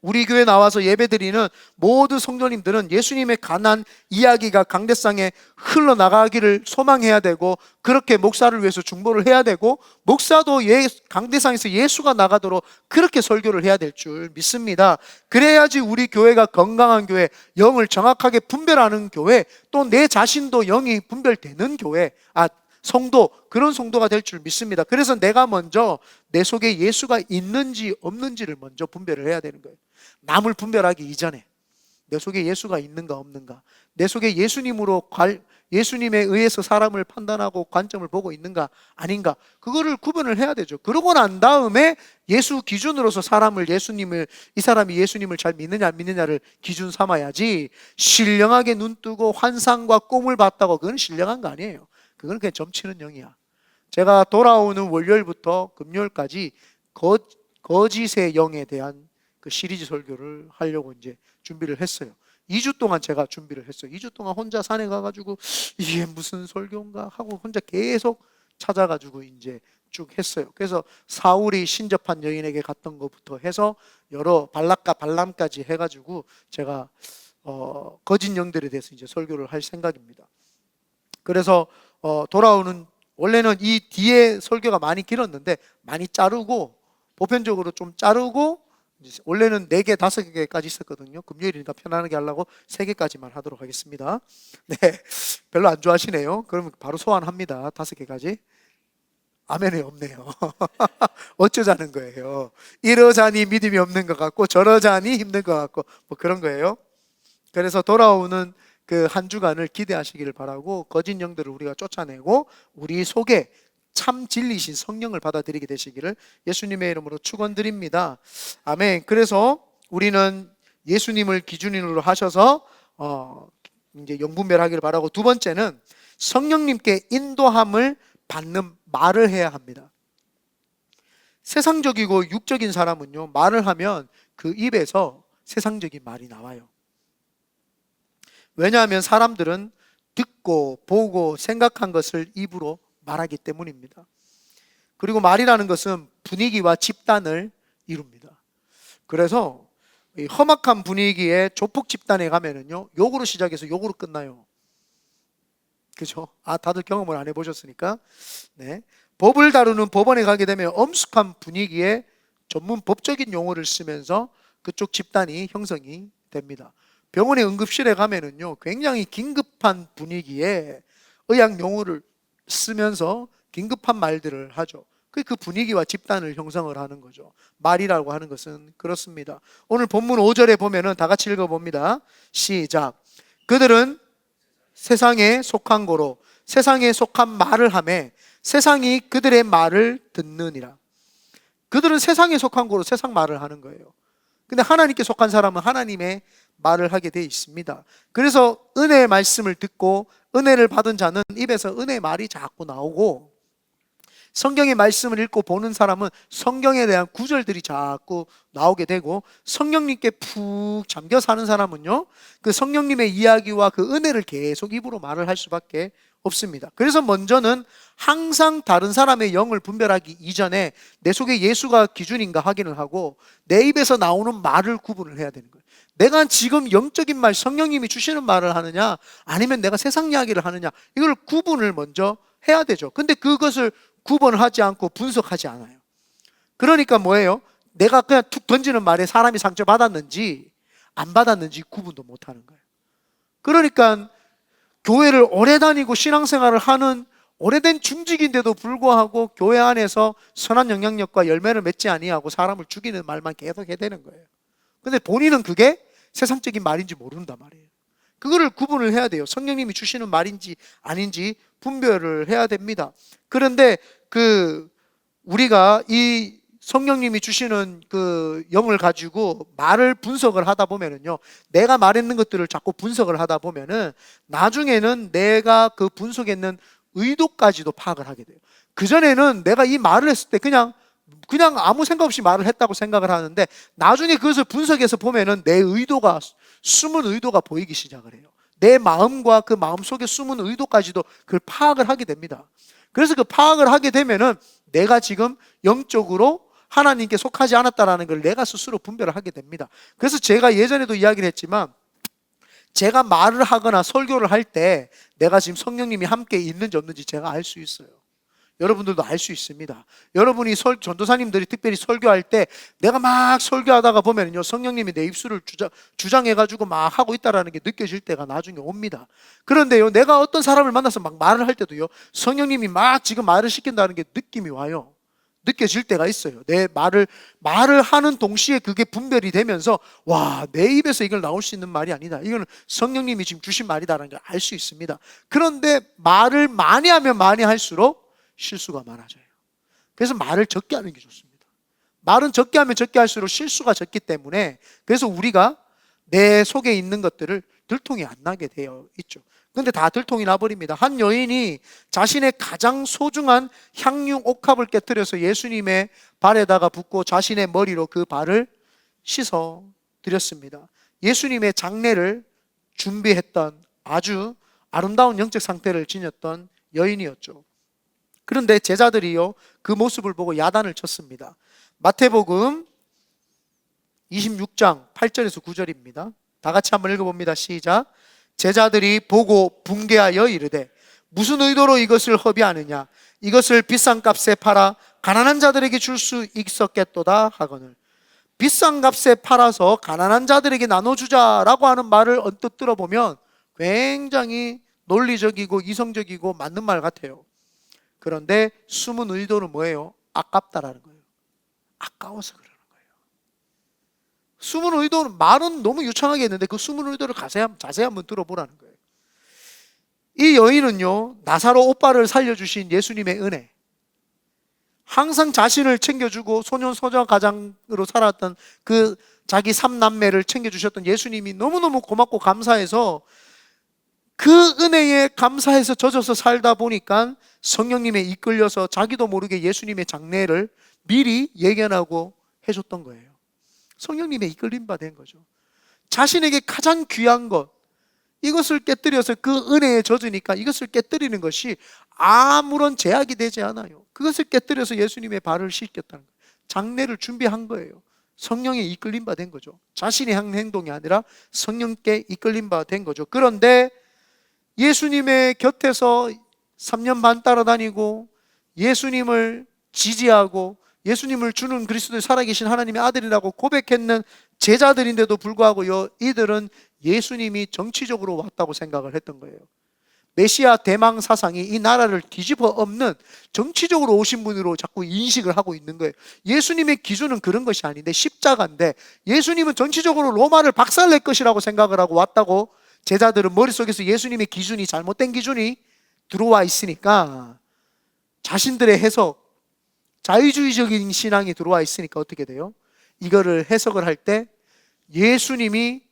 우리 교회 나와서 예배드리는 모든 성도님들은 예수님의 가난 이야기가 강대상에 흘러나가기를 소망해야 되고, 그렇게 목사를 위해서 중보를 해야 되고, 목사도 강대상에서 예수가 나가도록 그렇게 설교를 해야 될 줄 믿습니다. 그래야지 우리 교회가 건강한 교회, 영을 정확하게 분별하는 교회, 또 내 자신도 영이 분별되는 교회, 성도, 그런 성도가 될 줄 믿습니다. 그래서 내가 먼저 내 속에 예수가 있는지 없는지를 먼저 분별을 해야 되는 거예요. 남을 분별하기 이전에 내 속에 예수가 있는가 없는가, 내 속에 예수님에 의해서 사람을 판단하고 관점을 보고 있는가 아닌가, 그거를 구분을 해야 되죠. 그러고 난 다음에 예수 기준으로서 이 사람이 예수님을 잘 믿느냐 안 믿느냐를 기준 삼아야지, 신령하게 눈 뜨고 환상과 꿈을 봤다고 그건 신령한 거 아니에요. 그건 그냥 점치는 영이야. 제가 돌아오는 월요일부터 금요일까지 거짓의 영에 대한 그 시리즈 설교를 하려고 이제 준비를 했어요. 2주 동안 제가 준비를 했어요. 2주 동안 혼자 산에 가가지고 이게 무슨 설교인가 하고 혼자 계속 찾아가지고 이제 쭉 했어요. 그래서 사울이 신접한 여인에게 갔던 것부터 해서 여러 발락과 발람까지 해가지고 제가 거짓 영들에 대해서 이제 설교를 할 생각입니다. 그래서 원래는 이 뒤에 설교가 많이 길었는데 많이 자르고, 보편적으로 좀 자르고, 원래는 4개, 5개까지 있었거든요. 금요일이니까 편안하게 하려고 3개까지만 하도록 하겠습니다. 네, 별로 안 좋아하시네요. 그러면 바로 소환합니다. 5개까지. 아멘이 없네요. 어쩌자는 거예요. 이러자니 믿음이 없는 것 같고 저러자니 힘든 것 같고 뭐 그런 거예요. 그래서 돌아오는 그 한 주간을 기대하시기를 바라고, 거짓 영들을 우리가 쫓아내고 우리 속에 참 진리신 성령을 받아들이게 되시기를 예수님의 이름으로 축원드립니다. 아멘. 그래서 우리는 예수님을 기준으로 하셔서 이제 영분별하기를 바라고, 두 번째는 성령님께 인도함을 받는 말을 해야 합니다. 세상적이고 육적인 사람은요, 말을 하면 그 입에서 세상적인 말이 나와요. 왜냐하면 사람들은 듣고 보고 생각한 것을 입으로 말하기 때문입니다. 그리고 말이라는 것은 분위기와 집단을 이룹니다. 그래서 이 험악한 분위기의 조폭 집단에 가면은요, 욕으로 시작해서 욕으로 끝나요. 그죠? 다들 경험을 안 해보셨으니까. 네. 법을 다루는 법원에 가게 되면 엄숙한 분위기에 전문 법적인 용어를 쓰면서 그쪽 집단이 형성이 됩니다. 병원의 응급실에 가면은요, 굉장히 긴급한 분위기에 의학 용어를 쓰면서 긴급한 말들을 하죠. 그 분위기와 집단을 형성을 하는 거죠. 말이라고 하는 것은 그렇습니다. 오늘 본문 5절에 보면은 다 같이 읽어봅니다. 시작. 그들은 세상에 속한 고로 세상에 속한 말을 하매 세상이 그들의 말을 듣느니라. 그들은 세상에 속한 고로 세상 말을 하는 거예요. 근데 하나님께 속한 사람은 하나님의 말을 하게 돼 있습니다. 그래서 은혜의 말씀을 듣고 은혜를 받은 자는 입에서 은혜의 말이 자꾸 나오고, 성경의 말씀을 읽고 보는 사람은 성경에 대한 구절들이 자꾸 나오게 되고, 성령님께 푹 잠겨 사는 사람은요, 그 성령님의 이야기와 그 은혜를 계속 입으로 말을 할 수밖에 없습니다. 그래서 먼저는 항상 다른 사람의 영을 분별하기 이전에 내 속에 예수가 기준인가 확인을 하고 내 입에서 나오는 말을 구분을 해야 되는 거예요. 내가 지금 영적인 말, 성령님이 주시는 말을 하느냐 아니면 내가 세상 이야기를 하느냐, 이걸 구분을 먼저 해야 되죠. 근데 그것을 구분하지 않고 분석하지 않아요. 그러니까 뭐예요? 내가 그냥 툭 던지는 말에 사람이 상처받았는지 안 받았는지 구분도 못하는 거예요. 그러니까 교회를 오래 다니고 신앙생활을 하는 오래된 중직인데도 불구하고 교회 안에서 선한 영향력과 열매를 맺지 아니하고 사람을 죽이는 말만 계속 해대는 거예요. 근데 본인은 그게 세상적인 말인지 모른단 말이에요. 그거를 구분을 해야 돼요. 성령님이 주시는 말인지 아닌지 분별을 해야 됩니다. 그런데 우리가 이 성령님이 주시는 그 영을 가지고 말을 분석을 하다 보면은요, 내가 말했는 것들을 자꾸 분석을 하다 보면은 나중에는 내가 그 분석했는 의도까지도 파악을 하게 돼요. 그전에는 내가 이 말을 했을 때 그냥 아무 생각 없이 말을 했다고 생각을 하는데, 나중에 그것을 분석해서 보면은 내 의도가, 숨은 의도가 보이기 시작을 해요. 내 마음과 그 마음 속에 숨은 의도까지도 그걸 파악을 하게 됩니다. 그래서 그 파악을 하게 되면은 내가 지금 영적으로 하나님께 속하지 않았다라는 걸 내가 스스로 분별을 하게 됩니다. 그래서 제가 예전에도 이야기를 했지만, 제가 말을 하거나 설교를 할 때 내가 지금 성령님이 함께 있는지 없는지 제가 알 수 있어요. 여러분들도 알 수 있습니다. 여러분이 전도사님들이 특별히 설교할 때 내가 막 설교하다가 보면요, 성령님이 내 입술을 주장해가지고 막 하고 있다라는 게 느껴질 때가 나중에 옵니다. 그런데요, 내가 어떤 사람을 만나서 막 말을 할 때도요, 성령님이 막 지금 말을 시킨다는 게 느낌이 와요. 느껴질 때가 있어요. 내 말을 하는 동시에 그게 분별이 되면서, 와, 내 입에서 이걸 나올 수 있는 말이 아니다, 이거는 성령님이 지금 주신 말이다라는 걸 알 수 있습니다. 그런데 말을 많이 하면 많이 할수록 실수가 많아져요. 그래서 말을 적게 하는 게 좋습니다. 말은 적게 하면 적게 할수록 실수가 적기 때문에, 그래서 우리가 내 속에 있는 것들을 들통이 안 나게 되어 있죠. 근데 다 들통이 나버립니다. 한 여인이 자신의 가장 소중한 향유 옥합을 깨뜨려서 예수님의 발에다가 붓고 자신의 머리로 그 발을 씻어 드렸습니다. 예수님의 장례를 준비했던 아주 아름다운 영적 상태를 지녔던 여인이었죠. 그런데 제자들이요, 그 모습을 보고 야단을 쳤습니다. 마태복음 26장 8절에서 9절입니다. 다 같이 한번 읽어봅니다. 시작. 제자들이 보고 붕괴하여 이르되 무슨 의도로 이것을 허비하느냐, 이것을 비싼 값에 팔아 가난한 자들에게 줄 수 있었겠도다 하거늘. 비싼 값에 팔아서 가난한 자들에게 나눠주자라고 하는 말을 언뜻 들어보면 굉장히 논리적이고 이성적이고 맞는 말 같아요. 그런데 숨은 의도는 뭐예요? 아깝다라는 거예요. 아까워서 그러는 거예요. 숨은 의도는, 말은 너무 유창하게 했는데 그 숨은 의도를 자세히 한번 들어보라는 거예요. 이 여인은요, 나사로 오빠를 살려주신 예수님의 은혜, 항상 자신을 챙겨주고 소년소녀 가장으로 살았던 그 자기 삼남매를 챙겨주셨던 예수님이 너무너무 고맙고 감사해서 그 은혜에 감사해서 젖어서 살다 보니까 성령님에 이끌려서 자기도 모르게 예수님의 장례를 미리 예견하고 해줬던 거예요. 성령님에 이끌림 바 된 거죠. 자신에게 가장 귀한 것, 이것을 깨뜨려서 그 은혜에 젖으니까 이것을 깨뜨리는 것이 아무런 제약이 되지 않아요. 그것을 깨뜨려서 예수님의 발을 씻겼다는 거예요. 장례를 준비한 거예요. 성령에 이끌림 바 된 거죠. 자신의 행동이 아니라 성령께 이끌림 바 된 거죠. 그런데 예수님의 곁에서 3년 반 따라다니고 예수님을 지지하고 예수님을 주는 그리스도의 살아계신 하나님의 아들이라고 고백했는 제자들인데도 불구하고요, 이들은 예수님이 정치적으로 왔다고 생각을 했던 거예요. 메시아 대망 사상이 이 나라를 뒤집어 엎는 정치적으로 오신 분으로 자꾸 인식을 하고 있는 거예요. 예수님의 기준은 그런 것이 아닌데 십자가인데, 예수님은 정치적으로 로마를 박살낼 것이라고 생각을 하고 왔다고 제자들은 머릿속에서 예수님의 기준이, 잘못된 기준이 들어와 있으니까, 자신들의 해석, 자유주의적인 신앙이 들어와 있으니까 어떻게 돼요? 이거를 해석을 할 때 예수님이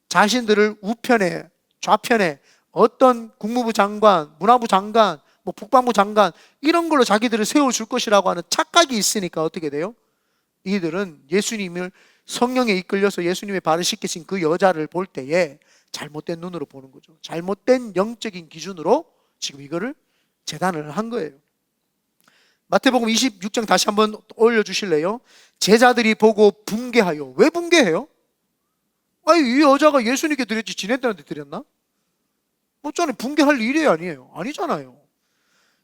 자신들을 우편에, 좌편에 어떤 국무부 장관, 문화부 장관, 국방부 장관, 이런 걸로 자기들을 세워줄 것이라고 하는 착각이 있으니까 어떻게 돼요? 이들은 예수님을 성령에 이끌려서 예수님의 발을 씻기신 그 여자를 볼 때에 잘못된 눈으로 보는 거죠. 잘못된 영적인 기준으로 지금 이거를 재단을 한 거예요. 마태복음 26장 다시 한번 올려주실래요? 제자들이 보고 붕괴하여. 왜 붕괴해요? 아니, 이 여자가 예수님께 드렸지 지네들한테 드렸나? 어쩌네, 붕괴할 일이 아니에요. 아니잖아요.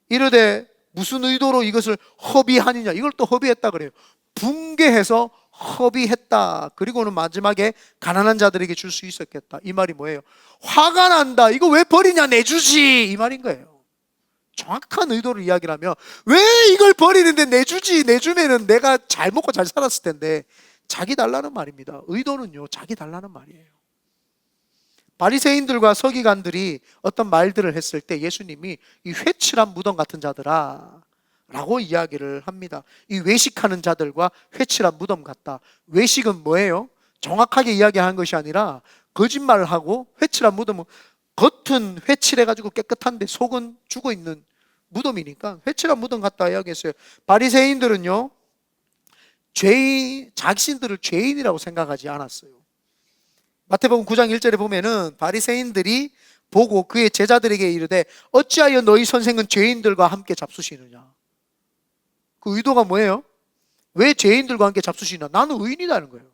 이르되 무슨 의도로 이것을 허비하느냐, 이걸 또 허비했다 그래요. 붕괴해서 허비했다. 그리고는 마지막에 가난한 자들에게 줄 수 있었겠다. 이 말이 뭐예요? 화가 난다. 이거 왜 버리냐, 내주지, 이 말인 거예요. 정확한 의도를 이야기를 하면, 왜 이걸 버리는데 내주지, 내주면은 내가 잘 먹고 잘 살았을 텐데, 자기 달라는 말입니다. 의도는요, 자기 달라는 말이에요. 바리새인들과 서기관들이 어떤 말들을 했을 때 예수님이 이 회칠한 무덤 같은 자들아 라고 이야기를 합니다. 이 외식하는 자들과 회칠한 무덤 같다. 외식은 뭐예요? 정확하게 이야기하는 것이 아니라 거짓말을 하고, 회칠한 무덤은 겉은 회칠해가지고 깨끗한데 속은 죽어있는 무덤이니까 회칠한 무덤 같다 이야기했어요. 바리새인들은요, 자신들을 죄인이라고 생각하지 않았어요. 마태복음 9장 1절에 보면은 바리새인들이 보고 그의 제자들에게 이르되 어찌하여 너희 선생은 죄인들과 함께 잡수시느냐. 그 의도가 뭐예요? 왜 죄인들과 함께 잡수시냐? 나는 의인이라는 거예요.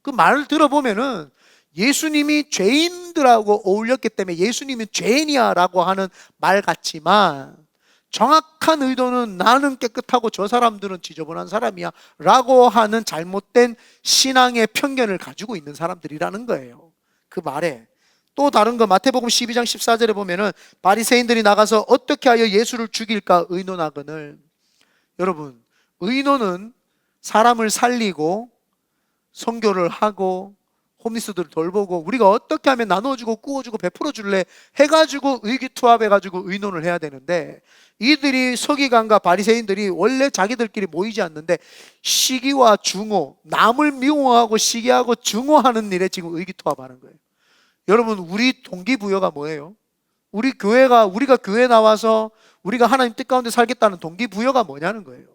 그 말을 들어보면은 예수님이 죄인들하고 어울렸기 때문에 예수님이 죄인이야 라고 하는 말 같지만, 정확한 의도는 나는 깨끗하고 저 사람들은 지저분한 사람이야 라고 하는 잘못된 신앙의 편견을 가지고 있는 사람들이라는 거예요. 그 말에 또 다른 거, 마태복음 12장 14절에 보면은 바리새인들이 나가서 어떻게 하여 예수를 죽일까 의논하거늘. 여러분, 의논은 사람을 살리고 선교를 하고 홈리스들을 돌보고 우리가 어떻게 하면 나눠주고 구워주고 베풀어줄래 해가지고 의기투합해가지고 의논을 해야 되는데, 이들이 서기관과 바리새인들이 원래 자기들끼리 모이지 않는데 시기와 증오, 남을 미워하고 시기하고 증오하는 일에 지금 의기투합하는 거예요. 여러분, 우리 동기부여가 뭐예요? 우리가 교회 나와서 우리가 하나님 뜻 가운데 살겠다는 동기부여가 뭐냐는 거예요.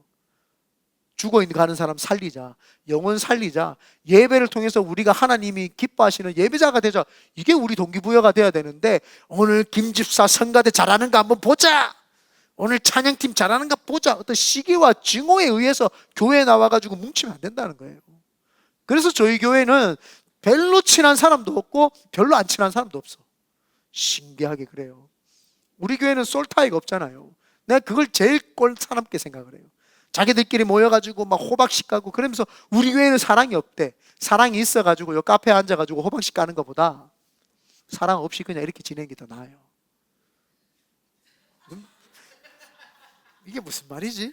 죽어가는 사람 살리자, 영혼 살리자, 예배를 통해서 우리가 하나님이 기뻐하시는 예배자가 되자, 이게 우리 동기부여가 돼야 되는데, 오늘 김집사 성가대 잘하는 거 한번 보자, 오늘 찬양팀 잘하는 거 보자, 어떤 시기와 증오에 의해서 교회에 나와가지고 뭉치면 안 된다는 거예요. 그래서 저희 교회는 별로 친한 사람도 없고 별로 안 친한 사람도 없어. 신기하게 그래요. 우리 교회는 솔타이가 없잖아요. 내가 그걸 제일 꼴사납게 생각을 해요. 자기들끼리 모여가지고 막 호박식 가고 그러면서 우리 교회는 사랑이 없대. 사랑이 있어가지고 요 카페에 앉아가지고 호박식 가는 것보다 사랑 없이 그냥 이렇게 지내는 게 더 나아요. 이게 무슨 말이지?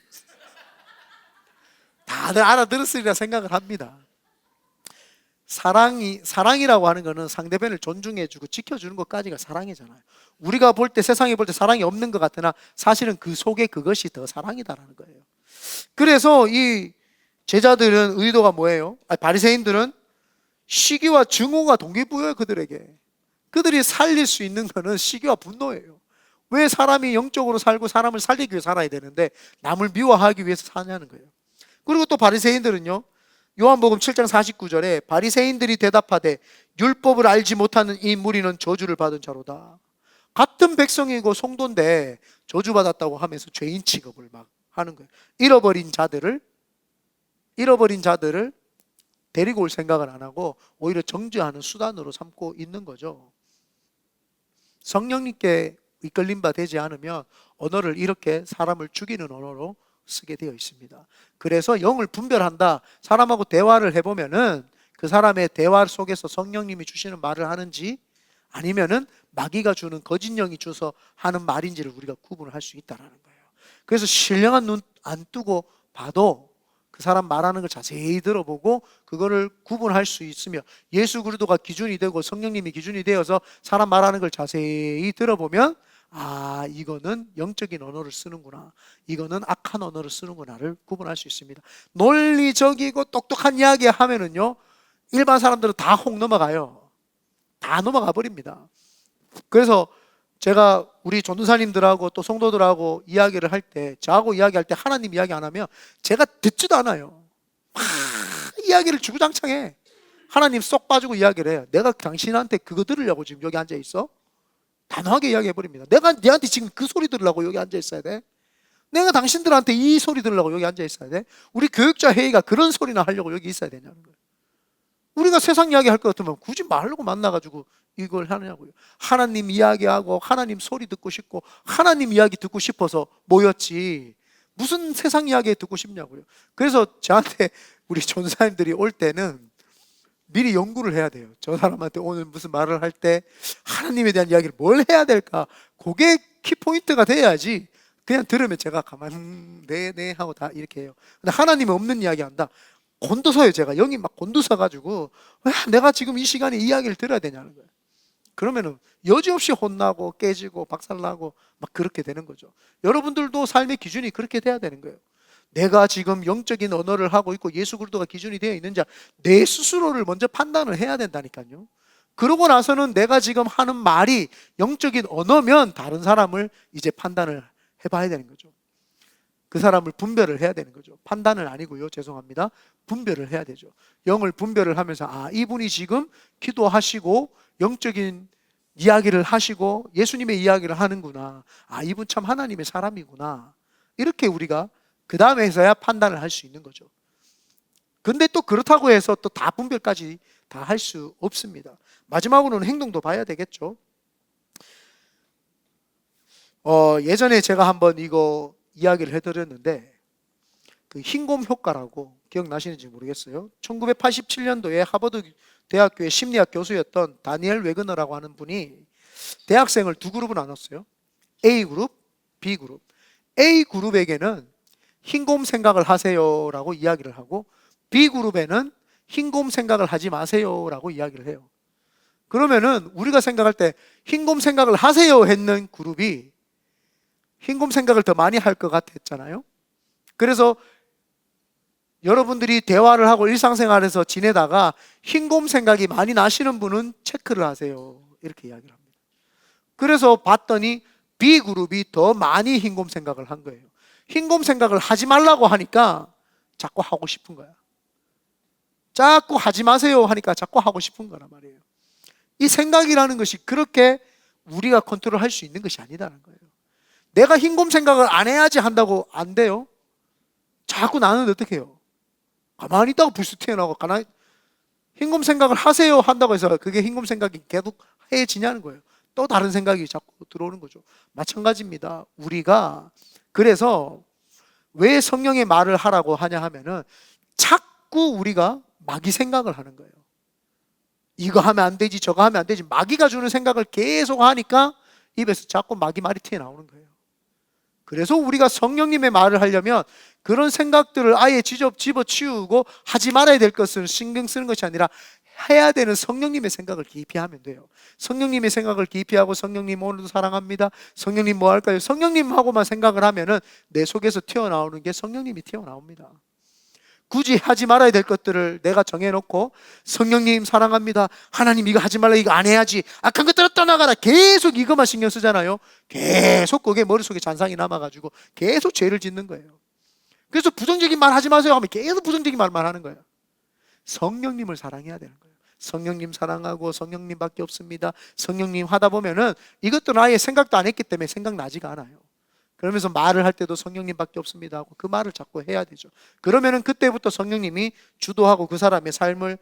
다들 알아들었으리라 생각을 합니다. 사랑이라고 하는 거는 상대편을 존중해주고 지켜주는 것까지가 사랑이잖아요. 우리가 볼 때, 세상이 볼 때 사랑이 없는 것 같으나 사실은 그 속에 그것이 더 사랑이다라는 거예요. 그래서 이 제자들은 의도가 뭐예요? 바리새인들은 시기와 증오가 동기부여예요. 그들에게. 그들이 살릴 수 있는 거는 시기와 분노예요. 왜 사람이 영적으로 살고 사람을 살리기 위해 살아야 되는데 남을 미워하기 위해서 사냐는 거예요. 그리고 또 바리새인들은요, 요한복음 7장 49절에 바리새인들이 대답하되 율법을 알지 못하는 이 무리는 저주를 받은 자로다. 같은 백성이고 성도인데 저주받았다고 하면서 죄인 취급을 막 하는 거예요. 잃어버린 자들을 데리고 올 생각을 안 하고 오히려 정죄하는 수단으로 삼고 있는 거죠. 성령님께 이끌림 바 되지 않으면 언어를 이렇게 사람을 죽이는 언어로 쓰게 되어 있습니다. 그래서 영을 분별한다. 사람하고 대화를 해보면은 그 사람의 대화 속에서 성령님이 주시는 말을 하는지 아니면은 마귀가 주는 거짓 영이 줘서 하는 말인지를 우리가 구분을 할 수 있다라는 거예요. 그래서 신령한 눈 안 뜨고 봐도 그 사람 말하는 걸 자세히 들어보고 그거를 구분할 수 있으며, 예수 그리스도가 기준이 되고 성령님이 기준이 되어서 사람 말하는 걸 자세히 들어보면 아, 이거는 영적인 언어를 쓰는구나, 이거는 악한 언어를 쓰는구나를 구분할 수 있습니다. 논리적이고 똑똑한 이야기 하면은요, 일반 사람들은 다 혹 넘어가요. 다 넘어가 버립니다. 그래서 제가 우리 전도사님들하고 또 성도들하고 이야기를 할 때, 저하고 이야기할 때 하나님 이야기 안 하면 제가 듣지도 않아요. 막 이야기를 주구장창해. 하나님 쏙 빠지고 이야기를 해요. 내가 당신한테 그거 들으려고 지금 여기 앉아 있어? 단호하게 이야기해 버립니다. 내가 네한테 지금 그 소리 들으려고 여기 앉아 있어야 돼? 내가 당신들한테 이 소리 들으려고 여기 앉아 있어야 돼? 우리 교육자 회의가 그런 소리나 하려고 여기 있어야 되냐는 거예요. 우리가 세상 이야기 할 것 같으면 굳이 말고 만나가지고 이걸 하느냐고요. 하나님 이야기하고 하나님 소리 듣고 싶고 하나님 이야기 듣고 싶어서 모였지 무슨 세상 이야기 듣고 싶냐고요. 그래서 저한테 우리 전사님들이 올 때는 미리 연구를 해야 돼요. 저 사람한테 오늘 무슨 말을 할 때 하나님에 대한 이야기를 뭘 해야 될까, 그게 키포인트가 돼야지 그냥 들으면 제가 가만 네 하고 다 이렇게 해요. 근데 하나님이 없는 이야기 한다, 곤두서요. 제가 영이 막 곤두서가지고 왜 내가 지금 이 시간에 이야기를 들어야 되냐는 거예요. 그러면은 여지없이 혼나고 깨지고 박살나고 막 그렇게 되는 거죠. 여러분들도 삶의 기준이 그렇게 돼야 되는 거예요. 내가 지금 영적인 언어를 하고 있고 예수 그리스도가 기준이 되어 있는지 내 스스로를 먼저 판단을 해야 된다니까요. 그러고 나서는 내가 지금 하는 말이 영적인 언어면 다른 사람을 이제 판단을 해봐야 되는 거죠. 그 사람을 분별을 해야 되는 거죠. 판단은 아니고요. 죄송합니다. 분별을 해야 되죠. 영을 분별을 하면서 아, 이분이 지금 기도하시고 영적인 이야기를 하시고 예수님의 이야기를 하는구나. 아, 이분 참 하나님의 사람이구나. 이렇게 우리가 그 다음에서야 판단을 할 수 있는 거죠. 근데 또 그렇다고 해서 또 다 분별까지 다 할 수 없습니다. 마지막으로는 행동도 봐야 되겠죠. 예전에 제가 한번 이거 이야기를 해드렸는데 그 흰곰 효과라고 기억나시는지 모르겠어요. 1987년도에 하버드 대학교의 심리학 교수였던 다니엘 웨그너라고 하는 분이 대학생을 두 그룹을 나눴어요. A그룹, B그룹. A그룹에게는 흰곰 생각을 하세요라고 이야기를 하고 B그룹에는 흰곰 생각을 하지 마세요라고 이야기를 해요. 그러면은 우리가 생각할 때 흰곰 생각을 하세요 했는 그룹이 흰곰 생각을 더 많이 할 것 같았잖아요. 그래서 여러분들이 대화를 하고 일상생활에서 지내다가 흰곰 생각이 많이 나시는 분은 체크를 하세요. 이렇게 이야기를 합니다. 그래서 봤더니 B그룹이 더 많이 흰곰 생각을 한 거예요. 흰곰 생각을 하지 말라고 하니까 자꾸 하고 싶은 거야. 자꾸 하지 마세요 하니까 자꾸 하고 싶은 거란 말이에요. 이 생각이라는 것이 그렇게 우리가 컨트롤할 수 있는 것이 아니다는 거예요. 내가 흰곰 생각을 안 해야지 한다고 안 돼요. 자꾸 나는 어떻게 해요? 가만히 있다가 불쑥 튀어나오고 가만히 흰곰 생각을 하세요 한다고 해서 그게 흰곰 생각이 계속 해지냐는 거예요. 또 다른 생각이 자꾸 들어오는 거죠. 마찬가지입니다. 우리가 그래서 왜 성령의 말을 하라고 하냐 하면은 자꾸 우리가 마귀 생각을 하는 거예요. 이거 하면 안 되지 저거 하면 안 되지 마귀가 주는 생각을 계속 하니까 입에서 자꾸 마귀 말이 튀어나오는 거예요. 그래서 우리가 성령님의 말을 하려면 그런 생각들을 아예 집어치우고 하지 말아야 될 것을 신경 쓰는 것이 아니라 해야 되는 성령님의 생각을 깊이 하면 돼요. 성령님의 생각을 깊이 하고 성령님 오늘도 사랑합니다. 성령님 뭐 할까요? 성령님하고만 생각을 하면은 내 속에서 튀어나오는 게 성령님이 튀어나옵니다. 굳이 하지 말아야 될 것들을 내가 정해놓고 성령님 사랑합니다. 하나님 이거 하지 말라 이거 안 해야지. 악한 것들을 떠나가라. 계속 이것만 신경 쓰잖아요. 계속 그게 머릿속에 잔상이 남아가지고 계속 죄를 짓는 거예요. 그래서 부정적인 말 하지 마세요 하면 계속 부정적인 말만 하는 거예요. 성령님을 사랑해야 되는 거예요. 성령님 사랑하고 성령님밖에 없습니다. 성령님 하다 보면은 이것들은 아예 생각도 안 했기 때문에 생각나지가 않아요. 그러면서 말을 할 때도 성령님밖에 없습니다 하고 그 말을 자꾸 해야 되죠. 그러면은 그때부터 성령님이 주도하고 그 사람의 삶을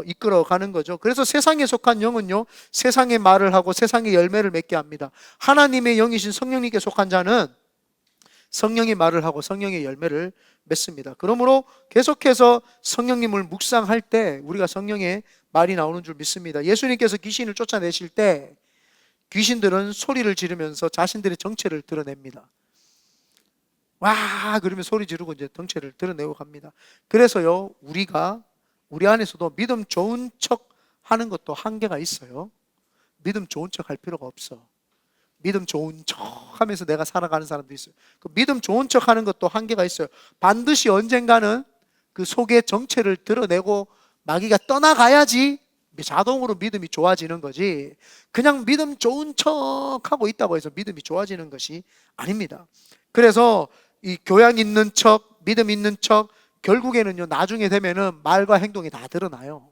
이끌어가는 거죠. 그래서 세상에 속한 영은요, 세상의 말을 하고 세상의 열매를 맺게 합니다. 하나님의 영이신 성령님께 속한 자는 성령이 말을 하고 성령의 열매를 맺습니다. 그러므로 계속해서 성령님을 묵상할 때 우리가 성령의 말이 나오는 줄 믿습니다. 예수님께서 귀신을 쫓아내실 때 귀신들은 소리를 지르면서 자신들의 정체를 드러냅니다. 와 그러면 소리 지르고 이제 정체를 드러내고 갑니다. 그래서요 우리 안에서도 믿음 좋은 척 하는 것도 한계가 있어요. 믿음 좋은 척 할 필요가 없어. 믿음 좋은 척 하면서 내가 살아가는 사람도 있어요. 그 믿음 좋은 척 하는 것도 한계가 있어요. 반드시 언젠가는 그 속의 정체를 드러내고 마귀가 떠나가야지 자동으로 믿음이 좋아지는 거지, 그냥 믿음 좋은 척 하고 있다고 해서 믿음이 좋아지는 것이 아닙니다. 그래서 이 교양 있는 척, 믿음 있는 척, 결국에는요 나중에 되면은 말과 행동이 다 드러나요.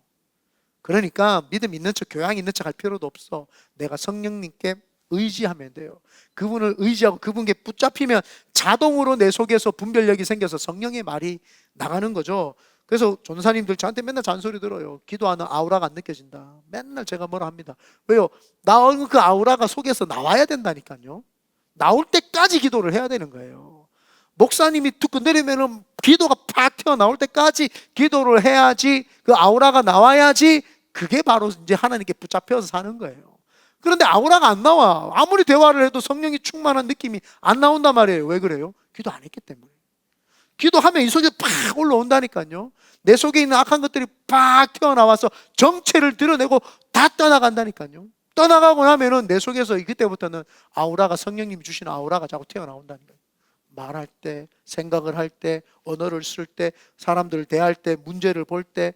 그러니까 믿음 있는 척, 교양 있는 척 할 필요도 없어. 내가 성령님께 의지하면 돼요. 그분을 의지하고 그분께 붙잡히면 자동으로 내 속에서 분별력이 생겨서 성령의 말이 나가는 거죠. 그래서 전사님들 저한테 맨날 잔소리 들어요. 기도하는 아우라가 안 느껴진다. 맨날 제가 뭐라 합니다. 왜요? 나오는 그 아우라가 속에서 나와야 된다니까요. 나올 때까지 기도를 해야 되는 거예요. 목사님이 툭 건드리면은 기도가 팍 튀어나올 때까지 기도를 해야지, 그 아우라가 나와야지, 그게 바로 이제 하나님께 붙잡혀서 사는 거예요. 그런데 아우라가 안 나와. 아무리 대화를 해도 성령이 충만한 느낌이 안 나온단 말이에요. 왜 그래요? 기도 안 했기 때문에. 기도하면 이 속에 팍 올라온다니까요. 내 속에 있는 악한 것들이 팍 튀어나와서 정체를 드러내고 다 떠나간다니까요. 떠나가고 나면은 내 속에서 그때부터는 아우라가, 성령님이 주신 아우라가 자꾸 튀어나온다니까요. 말할 때, 생각을 할 때, 언어를 쓸 때, 사람들을 대할 때, 문제를 볼 때,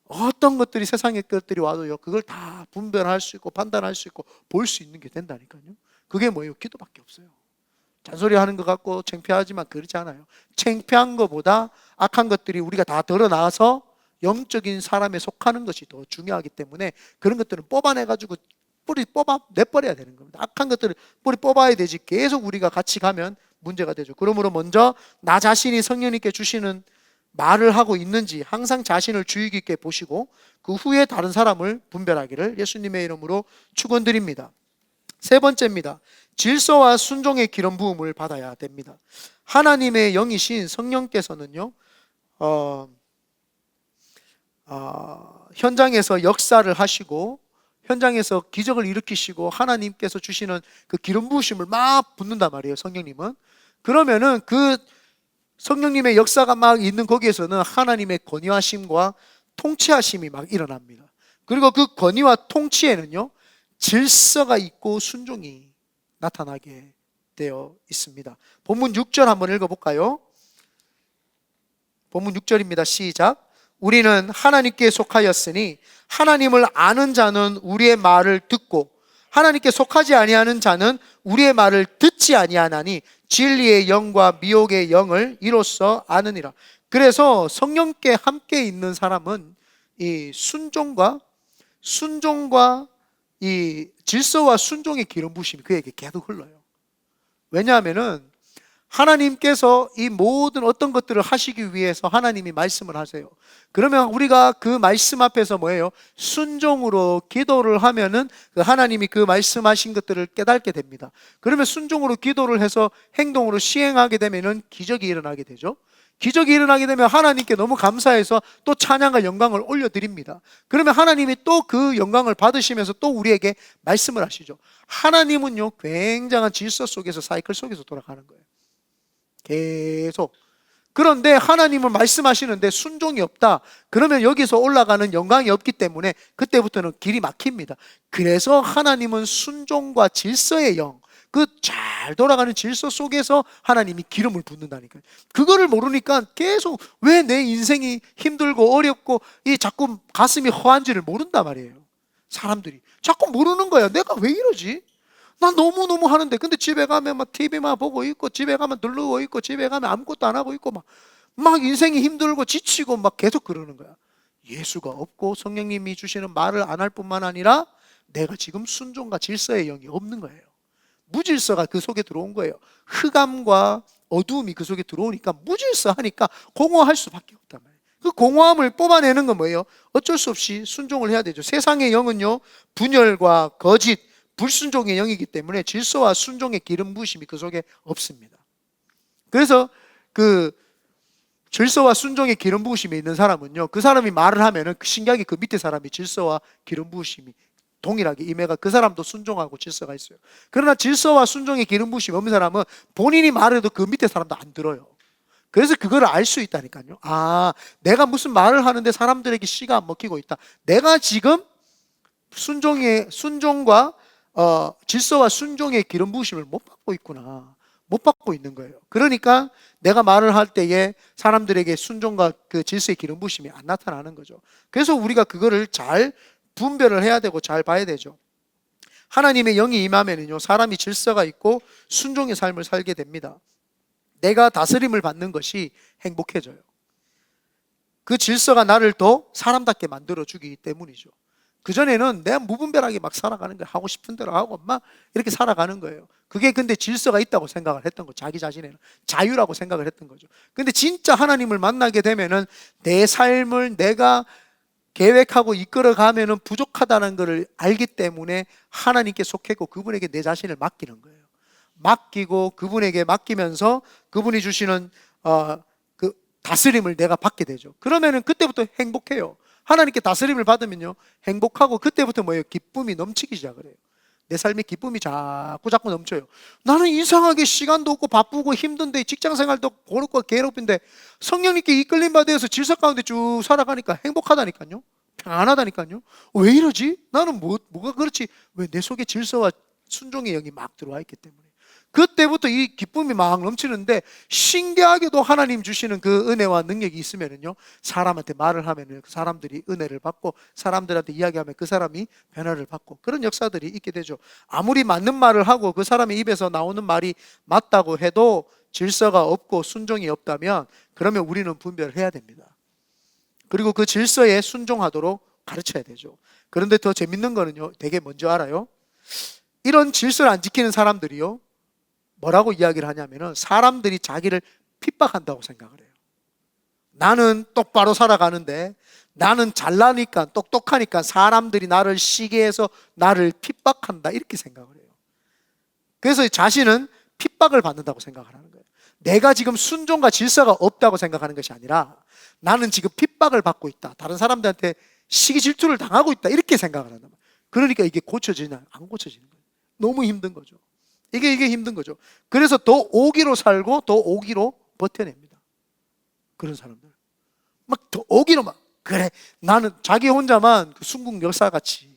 어떤 것들이, 세상의 것들이 와도요 그걸 다 분별할 수 있고 판단할 수 있고 볼 수 있는 게 된다니까요. 그게 뭐예요? 기도밖에 없어요. 잔소리 하는 것 같고 창피하지만 그렇지 않아요. 창피한 것보다 악한 것들이 우리가 다 드러나서 영적인 사람에 속하는 것이 더 중요하기 때문에 그런 것들은 뽑아내가지고 뿌리 내버려야 되는 겁니다. 악한 것들을 뿌리 뽑아야 되지, 계속 우리가 같이 가면 문제가 되죠. 그러므로 먼저 나 자신이 성령님께 주시는 말을 하고 있는지 항상 자신을 주의 깊게 보시고 그 후에 다른 사람을 분별하기를 예수님의 이름으로 축원드립니다. 세 번째입니다. 질서와 순종의 기름 부음을 받아야 됩니다. 하나님의 영이신 성령께서는요 현장에서 역사를 하시고 현장에서 기적을 일으키시고 하나님께서 주시는 그 기름 부으심을 막 붓는단 말이에요. 성령님은. 그러면은 그 성령님의 역사가 막 있는 거기에서는 하나님의 권위하심과 통치하심이 막 일어납니다. 그리고 그 권위와 통치에는요 질서가 있고 순종이 나타나게 되어 있습니다. 본문 6절 한번 읽어볼까요? 본문 6절입니다. 시작. 우리는 하나님께 속하였으니 하나님을 아는 자는 우리의 말을 듣고 하나님께 속하지 아니하는 자는 우리의 말을 듣지 아니하나니 진리의 영과 미혹의 영을 이로써 아느니라. 그래서 성령께 함께 있는 사람은 이 순종과 이 질서와 순종의 기름 부심이 그에게 계속 흘러요. 왜냐하면은 하나님께서 이 모든 어떤 것들을 하시기 위해서 하나님이 말씀을 하세요. 그러면 우리가 그 말씀 앞에서 뭐예요? 순종으로 기도를 하면은 그 하나님이 그 말씀하신 것들을 깨닫게 됩니다. 그러면 순종으로 기도를 해서 행동으로 시행하게 되면은 기적이 일어나게 되죠. 기적이 일어나게 되면 하나님께 너무 감사해서 또 찬양과 영광을 올려드립니다. 그러면 하나님이 또 그 영광을 받으시면서 또 우리에게 말씀을 하시죠. 하나님은요 굉장한 질서 속에서, 사이클 속에서 돌아가는 거예요. 계속. 그런데 하나님은 말씀하시는데 순종이 없다. 그러면 여기서 올라가는 영광이 없기 때문에 그때부터는 길이 막힙니다. 그래서 하나님은 순종과 질서의 영, 그 잘 돌아가는 질서 속에서 하나님이 기름을 붓는다니까요. 그거를 모르니까 계속 왜 내 인생이 힘들고 어렵고 이 자꾸 가슴이 허한지를 모른단 말이에요. 사람들이 자꾸 모르는 거야. 내가 왜 이러지? 나 너무너무 하는데, 근데 집에 가면 막 TV만 보고 있고, 집에 가면 누워 있고, 집에 가면 아무것도 안 하고 있고, 막 인생이 힘들고 지치고 막 계속 그러는 거야. 예수가 없고 성령님이 주시는 말을 안 할 뿐만 아니라 내가 지금 순종과 질서의 영이 없는 거예요. 무질서가 그 속에 들어온 거예요. 흑암과 어두움이 그 속에 들어오니까 무질서하니까 공허할 수밖에 없단 말이에요. 그 공허함을 뽑아내는 건 뭐예요? 어쩔 수 없이 순종을 해야 되죠. 세상의 영은요 분열과 거짓, 불순종의 영이기 때문에 질서와 순종의 기름 부으심이 그 속에 없습니다. 그래서 그 질서와 순종의 기름 부으심이 있는 사람은요, 그 사람이 말을 하면은 신기하게 그 밑에 사람이 질서와 기름 부으심이 동일하게 임해가 그 사람도 순종하고 질서가 있어요. 그러나 질서와 순종의 기름 부으심이 없는 사람은 본인이 말해도 그 밑에 사람도 안 들어요. 그래서 그거를 알 수 있다니까요. 아, 내가 무슨 말을 하는데 사람들에게 씨가 안 먹히고 있다. 내가 지금 순종과 질서와 순종의 기름 부으심을 못 받고 있구나. 못 받고 있는 거예요. 그러니까 내가 말을 할 때에 사람들에게 순종과 그 질서의 기름 부으심이 안 나타나는 거죠. 그래서 우리가 그거를 잘 분별을 해야 되고 잘 봐야 되죠. 하나님의 영이 임하면은요, 사람이 질서가 있고 순종의 삶을 살게 됩니다. 내가 다스림을 받는 것이 행복해져요. 그 질서가 나를 더 사람답게 만들어주기 때문이죠. 그전에는 내가 무분별하게 막 살아가는 거예요. 하고 싶은 대로 하고 막 이렇게 살아가는 거예요. 그게 근데 질서가 있다고 생각을 했던 거죠. 자기 자신에는 자유라고 생각을 했던 거죠. 근데 진짜 하나님을 만나게 되면은 내 삶을 내가 계획하고 이끌어가면은 부족하다는 것을 알기 때문에 하나님께 속했고 그분에게 내 자신을 맡기는 거예요. 맡기고 그분에게 맡기면서 그분이 주시는 그 다스림을 내가 받게 되죠. 그러면은 그때부터 행복해요. 하나님께 다스림을 받으면요, 행복하고 그때부터 뭐예요? 기쁨이 넘치기 시작을 해요. 내 삶에 기쁨이 자꾸 넘쳐요. 나는 이상하게 시간도 없고 바쁘고 힘든데 직장생활도 고롭고 괴롭인데 성령님께 이끌림 받아서 질서 가운데 쭉 살아가니까 행복하다니까요. 평안하다니까요. 왜 이러지? 나는 뭐가 그렇지? 왜 내 속에 질서와 순종의 영이 막 들어와 있기 때문에. 그때부터 이 기쁨이 막 넘치는데 신기하게도 하나님 주시는 그 은혜와 능력이 있으면은요, 사람한테 말을 하면은 그 사람들이 은혜를 받고 사람들한테 이야기하면 그 사람이 변화를 받고 그런 역사들이 있게 되죠. 아무리 맞는 말을 하고 그 사람의 입에서 나오는 말이 맞다고 해도 질서가 없고 순종이 없다면 그러면 우리는 분별해야 됩니다. 그리고 그 질서에 순종하도록 가르쳐야 되죠. 그런데 더 재밌는 거는요, 되게 뭔지 알아요? 이런 질서를 안 지키는 사람들이요, 뭐라고 이야기를 하냐면은 사람들이 자기를 핍박한다고 생각을 해요. 나는 똑바로 살아가는데 나는 잘나니까 똑똑하니까 사람들이 나를 시기해서 나를 핍박한다 이렇게 생각을 해요. 그래서 자신은 핍박을 받는다고 생각을 하는 거예요. 내가 지금 순종과 질서가 없다고 생각하는 것이 아니라 나는 지금 핍박을 받고 있다. 다른 사람들한테 시기 질투를 당하고 있다 이렇게 생각을 한단 말이에요. 그러니까 이게 고쳐지냐 안 고쳐지는 거예요. 너무 힘든 거죠. 이게 힘든 거죠. 그래서 더 오기로 살고 더 오기로 버텨냅니다. 그런 사람들 막 더 오기로 막 그래 나는 자기 혼자만 그 순국 역사같이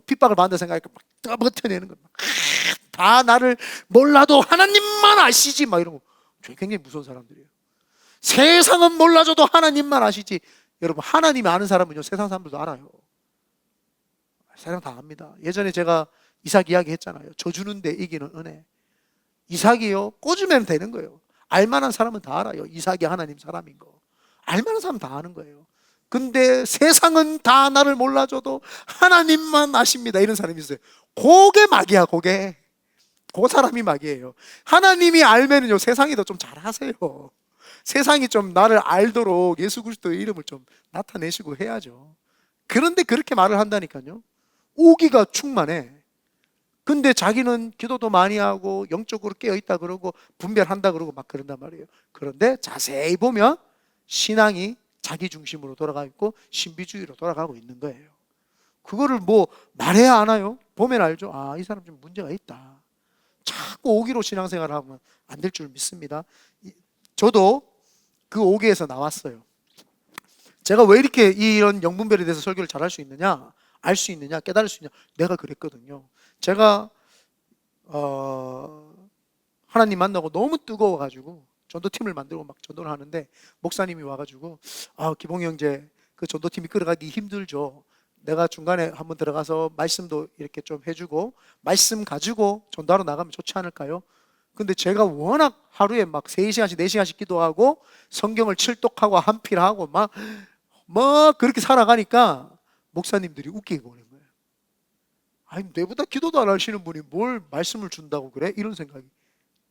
핍박을 받는다 생각하니까 막 더 버텨내는 거예요. 다 나를 몰라도 하나님만 아시지 막 이런 거 굉장히 무서운 사람들이에요. 세상은 몰라줘도 하나님만 아시지. 여러분 하나님이 아는 사람은요 세상 사람들도 알아요. 세상 다 압니다. 예전에 제가 이삭 이야기 했잖아요. 저 주는데 이기는 은혜. 이삭이요 꽂으면 되는 거예요. 알만한 사람은 다 알아요. 이삭이 하나님 사람인 거 알만한 사람은 다 아는 거예요. 근데 세상은 다 나를 몰라줘도 하나님만 아십니다 이런 사람이 있어요. 그게 마귀야. 그게 그 사람이 마귀예요. 하나님이 알면은요 세상이 더 좀 잘하세요. 세상이 좀 나를 알도록 예수 그리스도의 이름을 좀 나타내시고 해야죠. 그런데 그렇게 말을 한다니까요. 오기가 충만해. 근데 자기는 기도도 많이 하고 영적으로 깨어있다 그러고 분별한다 그러고 막 그런단 말이에요. 그런데 자세히 보면 신앙이 자기 중심으로 돌아가 있고 신비주의로 돌아가고 있는 거예요. 그거를 뭐 말해야 하나요? 보면 알죠. 아, 이 사람 좀 문제가 있다. 자꾸 오기로 신앙생활을 하면 안 될 줄 믿습니다. 저도 그 오기에서 나왔어요. 제가 왜 이렇게 이런 영분별에 대해서 설교를 잘할 수 있느냐, 알 수 있느냐, 깨달을 수 있느냐, 내가 그랬거든요. 제가 하나님 만나고 너무 뜨거워가지고 전도팀을 만들고 막 전도를 하는데 목사님이 와가지고 기봉이 형제 그 전도팀 이끌어가기 힘들죠. 내가 중간에 한번 들어가서 말씀도 이렇게 좀 해주고 말씀 가지고 전도하러 나가면 좋지 않을까요? 근데 제가 워낙 하루에 막 3시간씩 4시간씩 기도하고 성경을 칠독하고 한필하고 막 그렇게 살아가니까 목사님들이 웃기고 오는 거예요. 아니 내보다 기도도 안 하시는 분이 뭘 말씀을 준다고 그래? 이런 생각이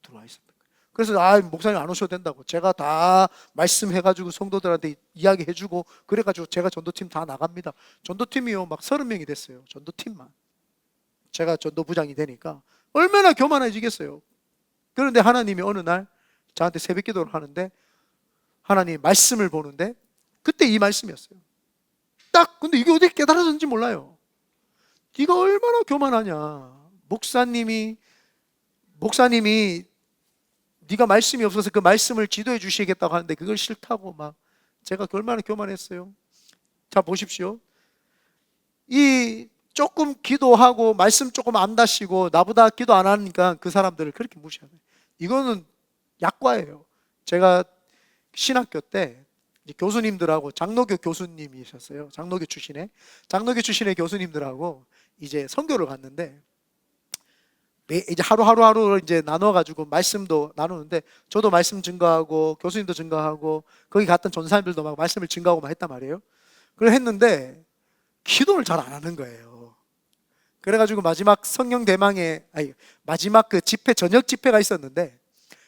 들어와 있었던 거예요. 그래서 목사님 안 오셔도 된다고 제가 다 말씀해가지고 성도들한테 이야기해주고 그래가지고 제가 전도팀 다 나갑니다. 전도팀이요 막 30명이 됐어요. 전도팀만. 제가 전도부장이 되니까 얼마나 교만해지겠어요. 그런데 하나님이 어느 날 저한테 새벽 기도를 하는데 하나님 말씀을 보는데 그때 이 말씀이었어요. 딱 근데 이게 어떻게 깨달아졌는지 몰라요. 네가 얼마나 교만하냐. 목사님이 네가 말씀이 없어서 그 말씀을 지도해 주시겠다고 하는데 그걸 싫다고 막 제가 얼마나 교만했어요. 자 보십시오. 이 조금 기도하고 말씀 조금 안다시고 나보다 기도 안 하니까 그 사람들을 그렇게 무시하네. 이거는 약과예요. 제가 신학교 때 교수님들하고 장로교 교수님이셨어요. 장로교 출신의 교수님들하고 이제 선교를 갔는데 이제 하루하루 이제 나눠가지고 말씀도 나누는데 저도 말씀 증거하고 교수님도 증거하고 거기 갔던 전사님들도 막 말씀을 증거하고 막 했단 말이에요. 그걸 했는데 기도를 잘 안 하는 거예요. 그래가지고 마지막 성령 대망의 마지막 그 집회 저녁 집회가 있었는데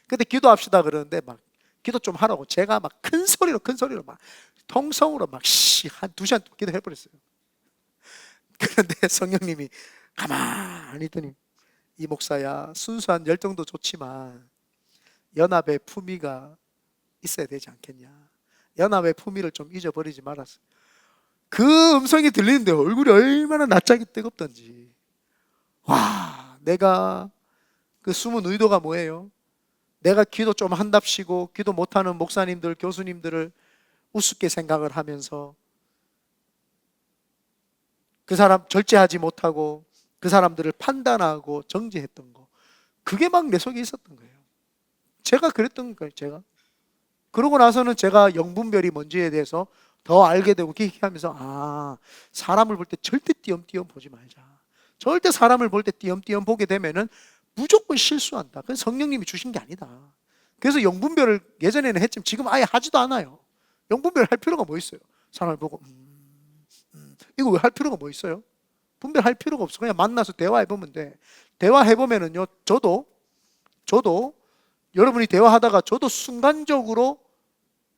그때 기도합시다 그러는데 막 기도 좀 하라고 제가 막 큰 소리로 막 통성으로 막 한 2시간 기도해 버렸어요. 그런데 성령님이 가만히 있더니 이 목사야 순수한 열정도 좋지만 연합의 품위가 있어야 되지 않겠냐. 연합의 품위를 좀 잊어버리지 말았어. 그 음성이 들리는데 얼굴이 얼마나 낯짝이 뜨겁던지. 와, 내가 그 숨은 의도가 뭐예요? 내가 기도 좀 한답시고 기도 못하는 목사님들, 교수님들을 우습게 생각을 하면서 그 사람 절제하지 못하고 그 사람들을 판단하고 정죄했던 거. 그게 막 내 속에 있었던 거예요. 제가 그랬던 거예요, 제가. 그러고 나서는 제가 영분별이 뭔지에 대해서 더 알게 되고 하면서 사람을 볼 때 절대 띄엄띄엄 보지 말자. 절대 사람을 볼 때 띄엄띄엄 보게 되면은 무조건 실수한다. 그건 성령님이 주신 게 아니다. 그래서 영분별을 예전에는 했지만 지금 아예 하지도 않아요. 영분별 할 필요가 뭐 있어요? 사람을 보고 이거 왜 할 필요가 뭐 있어요? 분별할 필요가 없어. 그냥 만나서 대화해보면 돼. 대화해보면은요, 저도 여러분이 대화하다가 저도 순간적으로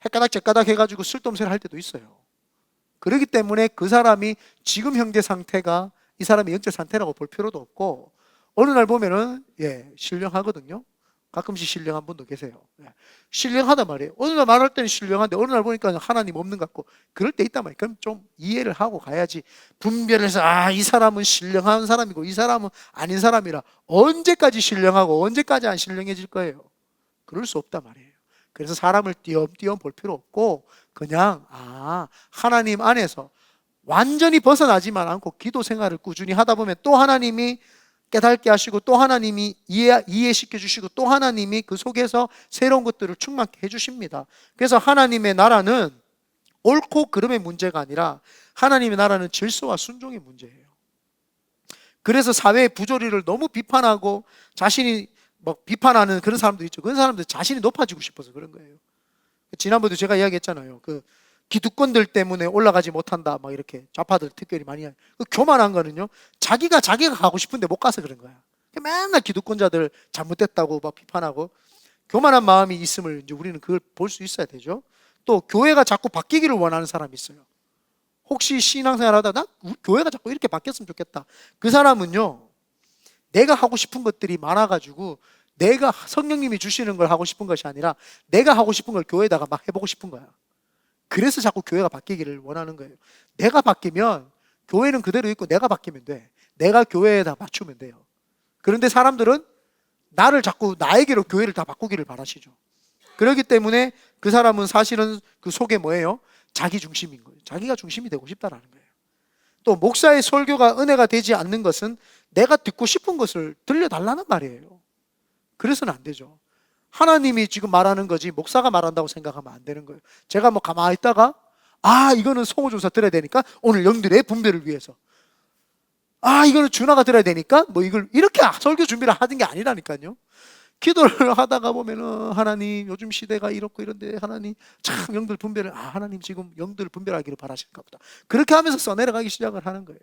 헷가닥 zet가닥 해가지고 쓸데없는 할 때도 있어요. 그렇기 때문에 그 사람이 지금 현재 상태가 이 사람의 영적 상태라고 볼 필요도 없고 어느 날 보면은 신령하거든요. 가끔씩 신령한 분도 계세요. 신령하단 말이에요. 어느 날 말할 때는 신령한데 어느 날 보니까 하나님 없는 것 같고 그럴 때 있단 말이에요. 그럼 좀 이해를 하고 가야지. 분별해서 이 사람은 신령한 사람이고 이 사람은 아닌 사람이라 언제까지 신령하고 언제까지 안 신령해질 거예요. 그럴 수 없단 말이에요. 그래서 사람을 띄엄띄엄 볼 필요 없고 그냥 하나님 안에서 완전히 벗어나지만 않고 기도 생활을 꾸준히 하다 보면 또 하나님이 깨닫게 하시고 또 하나님이 이해시켜 주시고 또 하나님이 그 속에서 새로운 것들을 충만케 해주십니다. 그래서 하나님의 나라는 옳고 그름의 문제가 아니라 하나님의 나라는 질서와 순종의 문제예요. 그래서 사회의 부조리를 너무 비판하고 자신이 비판하는 그런 사람도 있죠. 그런 사람들 자신이 높아지고 싶어서 그런 거예요. 지난번에도 제가 이야기했잖아요. 그 기득권들 때문에 올라가지 못한다 막 이렇게 좌파들 특별히 많이 하는 그 교만한 거는요, 자기가 가고 싶은데 못 가서 그런 거야. 맨날 기득권자들 잘못됐다고 막 비판하고 교만한 마음이 있음을 이제 우리는 그걸 볼 수 있어야 되죠. 또 교회가 자꾸 바뀌기를 원하는 사람이 있어요. 혹시 신앙생활 하다가 교회가 자꾸 이렇게 바뀌었으면 좋겠다. 그 사람은요, 내가 하고 싶은 것들이 많아가지고 내가 성령님이 주시는 걸 하고 싶은 것이 아니라 내가 하고 싶은 걸 교회에다가 막 해보고 싶은 거야. 그래서 자꾸 교회가 바뀌기를 원하는 거예요. 내가 바뀌면 교회는 그대로 있고 내가 바뀌면 돼. 내가 교회에다 맞추면 돼요. 그런데 사람들은 나를 자꾸 나에게로 교회를 다 바꾸기를 바라시죠. 그렇기 때문에 그 사람은 사실은 그 속에 뭐예요? 자기 중심인 거예요. 자기가 중심이 되고 싶다라는 거예요. 또 목사의 설교가 은혜가 되지 않는 것은 내가 듣고 싶은 것을 들려달라는 말이에요. 그래서는 안 되죠. 하나님이 지금 말하는 거지 목사가 말한다고 생각하면 안 되는 거예요. 제가 가만히 있다가 이거는 송호조사 들어야 되니까 오늘 영들의 분별을 위해서 이거는 준하가 들어야 되니까 이걸 이렇게 설교 준비를 하는 게 아니라니까요. 기도를 하다가 보면은 하나님 요즘 시대가 이렇고 이런데 하나님 참 영들 분별을 하나님 지금 영들 분별하기를 바라실까 보다. 그렇게 하면서 써내려가기 시작을 하는 거예요.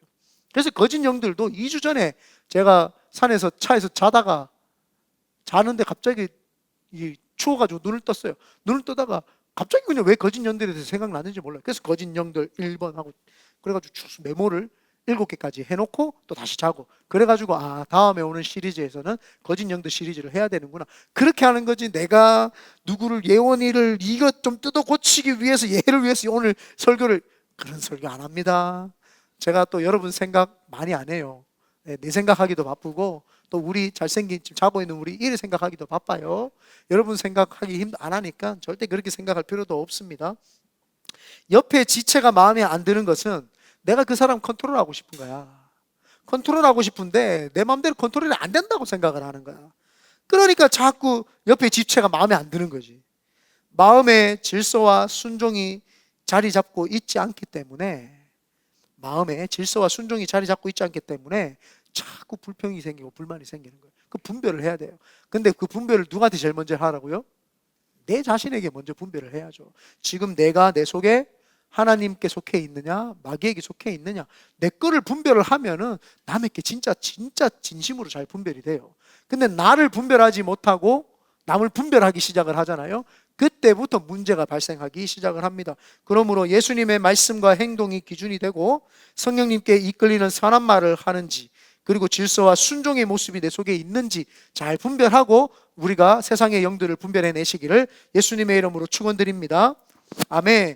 그래서 거짓 영들도 2주 전에 제가 산에서 차에서 자는데 갑자기 추워가지고 눈을 떴어요. 눈을 뜨다가 갑자기 그냥 왜 거짓 영들에 대해서 생각나는지 몰라요. 그래서 거짓 영들 1번 하고 그래가지고 쭉 메모를 7개까지 해놓고 또 다시 자고, 그래가지고 다음에 오는 시리즈에서는 거짓 영도 시리즈를 해야 되는구나, 그렇게 하는 거지. 내가 누구를, 예원이를 이것 좀 뜯어 고치기 위해서, 얘를 위해서 오늘 설교를, 그런 설교 안 합니다. 제가 또 여러분 생각 많이 안 해요. 내 생각하기도 바쁘고, 또 우리 잘생긴 지금 자고 있는 우리 일 생각하기도 바빠요. 여러분 생각하기 안 하니까 절대 그렇게 생각할 필요도 없습니다. 옆에 지체가 마음에 안 드는 것은 내가 그 사람 컨트롤하고 싶은 거야. 컨트롤하고 싶은데 내 마음대로 컨트롤이 안 된다고 생각을 하는 거야. 그러니까 자꾸 옆에 지체가 마음에 안 드는 거지. 마음의 질서와 순종이 자리 잡고 있지 않기 때문에, 마음에 질서와 순종이 자리 잡고 있지 않기 때문에 자꾸 불평이 생기고 불만이 생기는 거예요. 그 분별을 해야 돼요. 근데 그 분별을 누구한테 제일 먼저 하라고요? 내 자신에게 먼저 분별을 해야죠. 지금 내가 내 속에 하나님께 속해 있느냐, 마귀에게 속해 있느냐, 내 거를 분별을 하면은 남에게 진짜 진심으로 잘 분별이 돼요. 근데 나를 분별하지 못하고 남을 분별하기 시작을 하잖아요. 그때부터 문제가 발생하기 시작을 합니다. 그러므로 예수님의 말씀과 행동이 기준이 되고, 성령님께 이끌리는 선한 말을 하는지, 그리고 질서와 순종의 모습이 내 속에 있는지 잘 분별하고 우리가 세상의 영들을 분별해내시기를 예수님의 이름으로 축원드립니다. 아멘.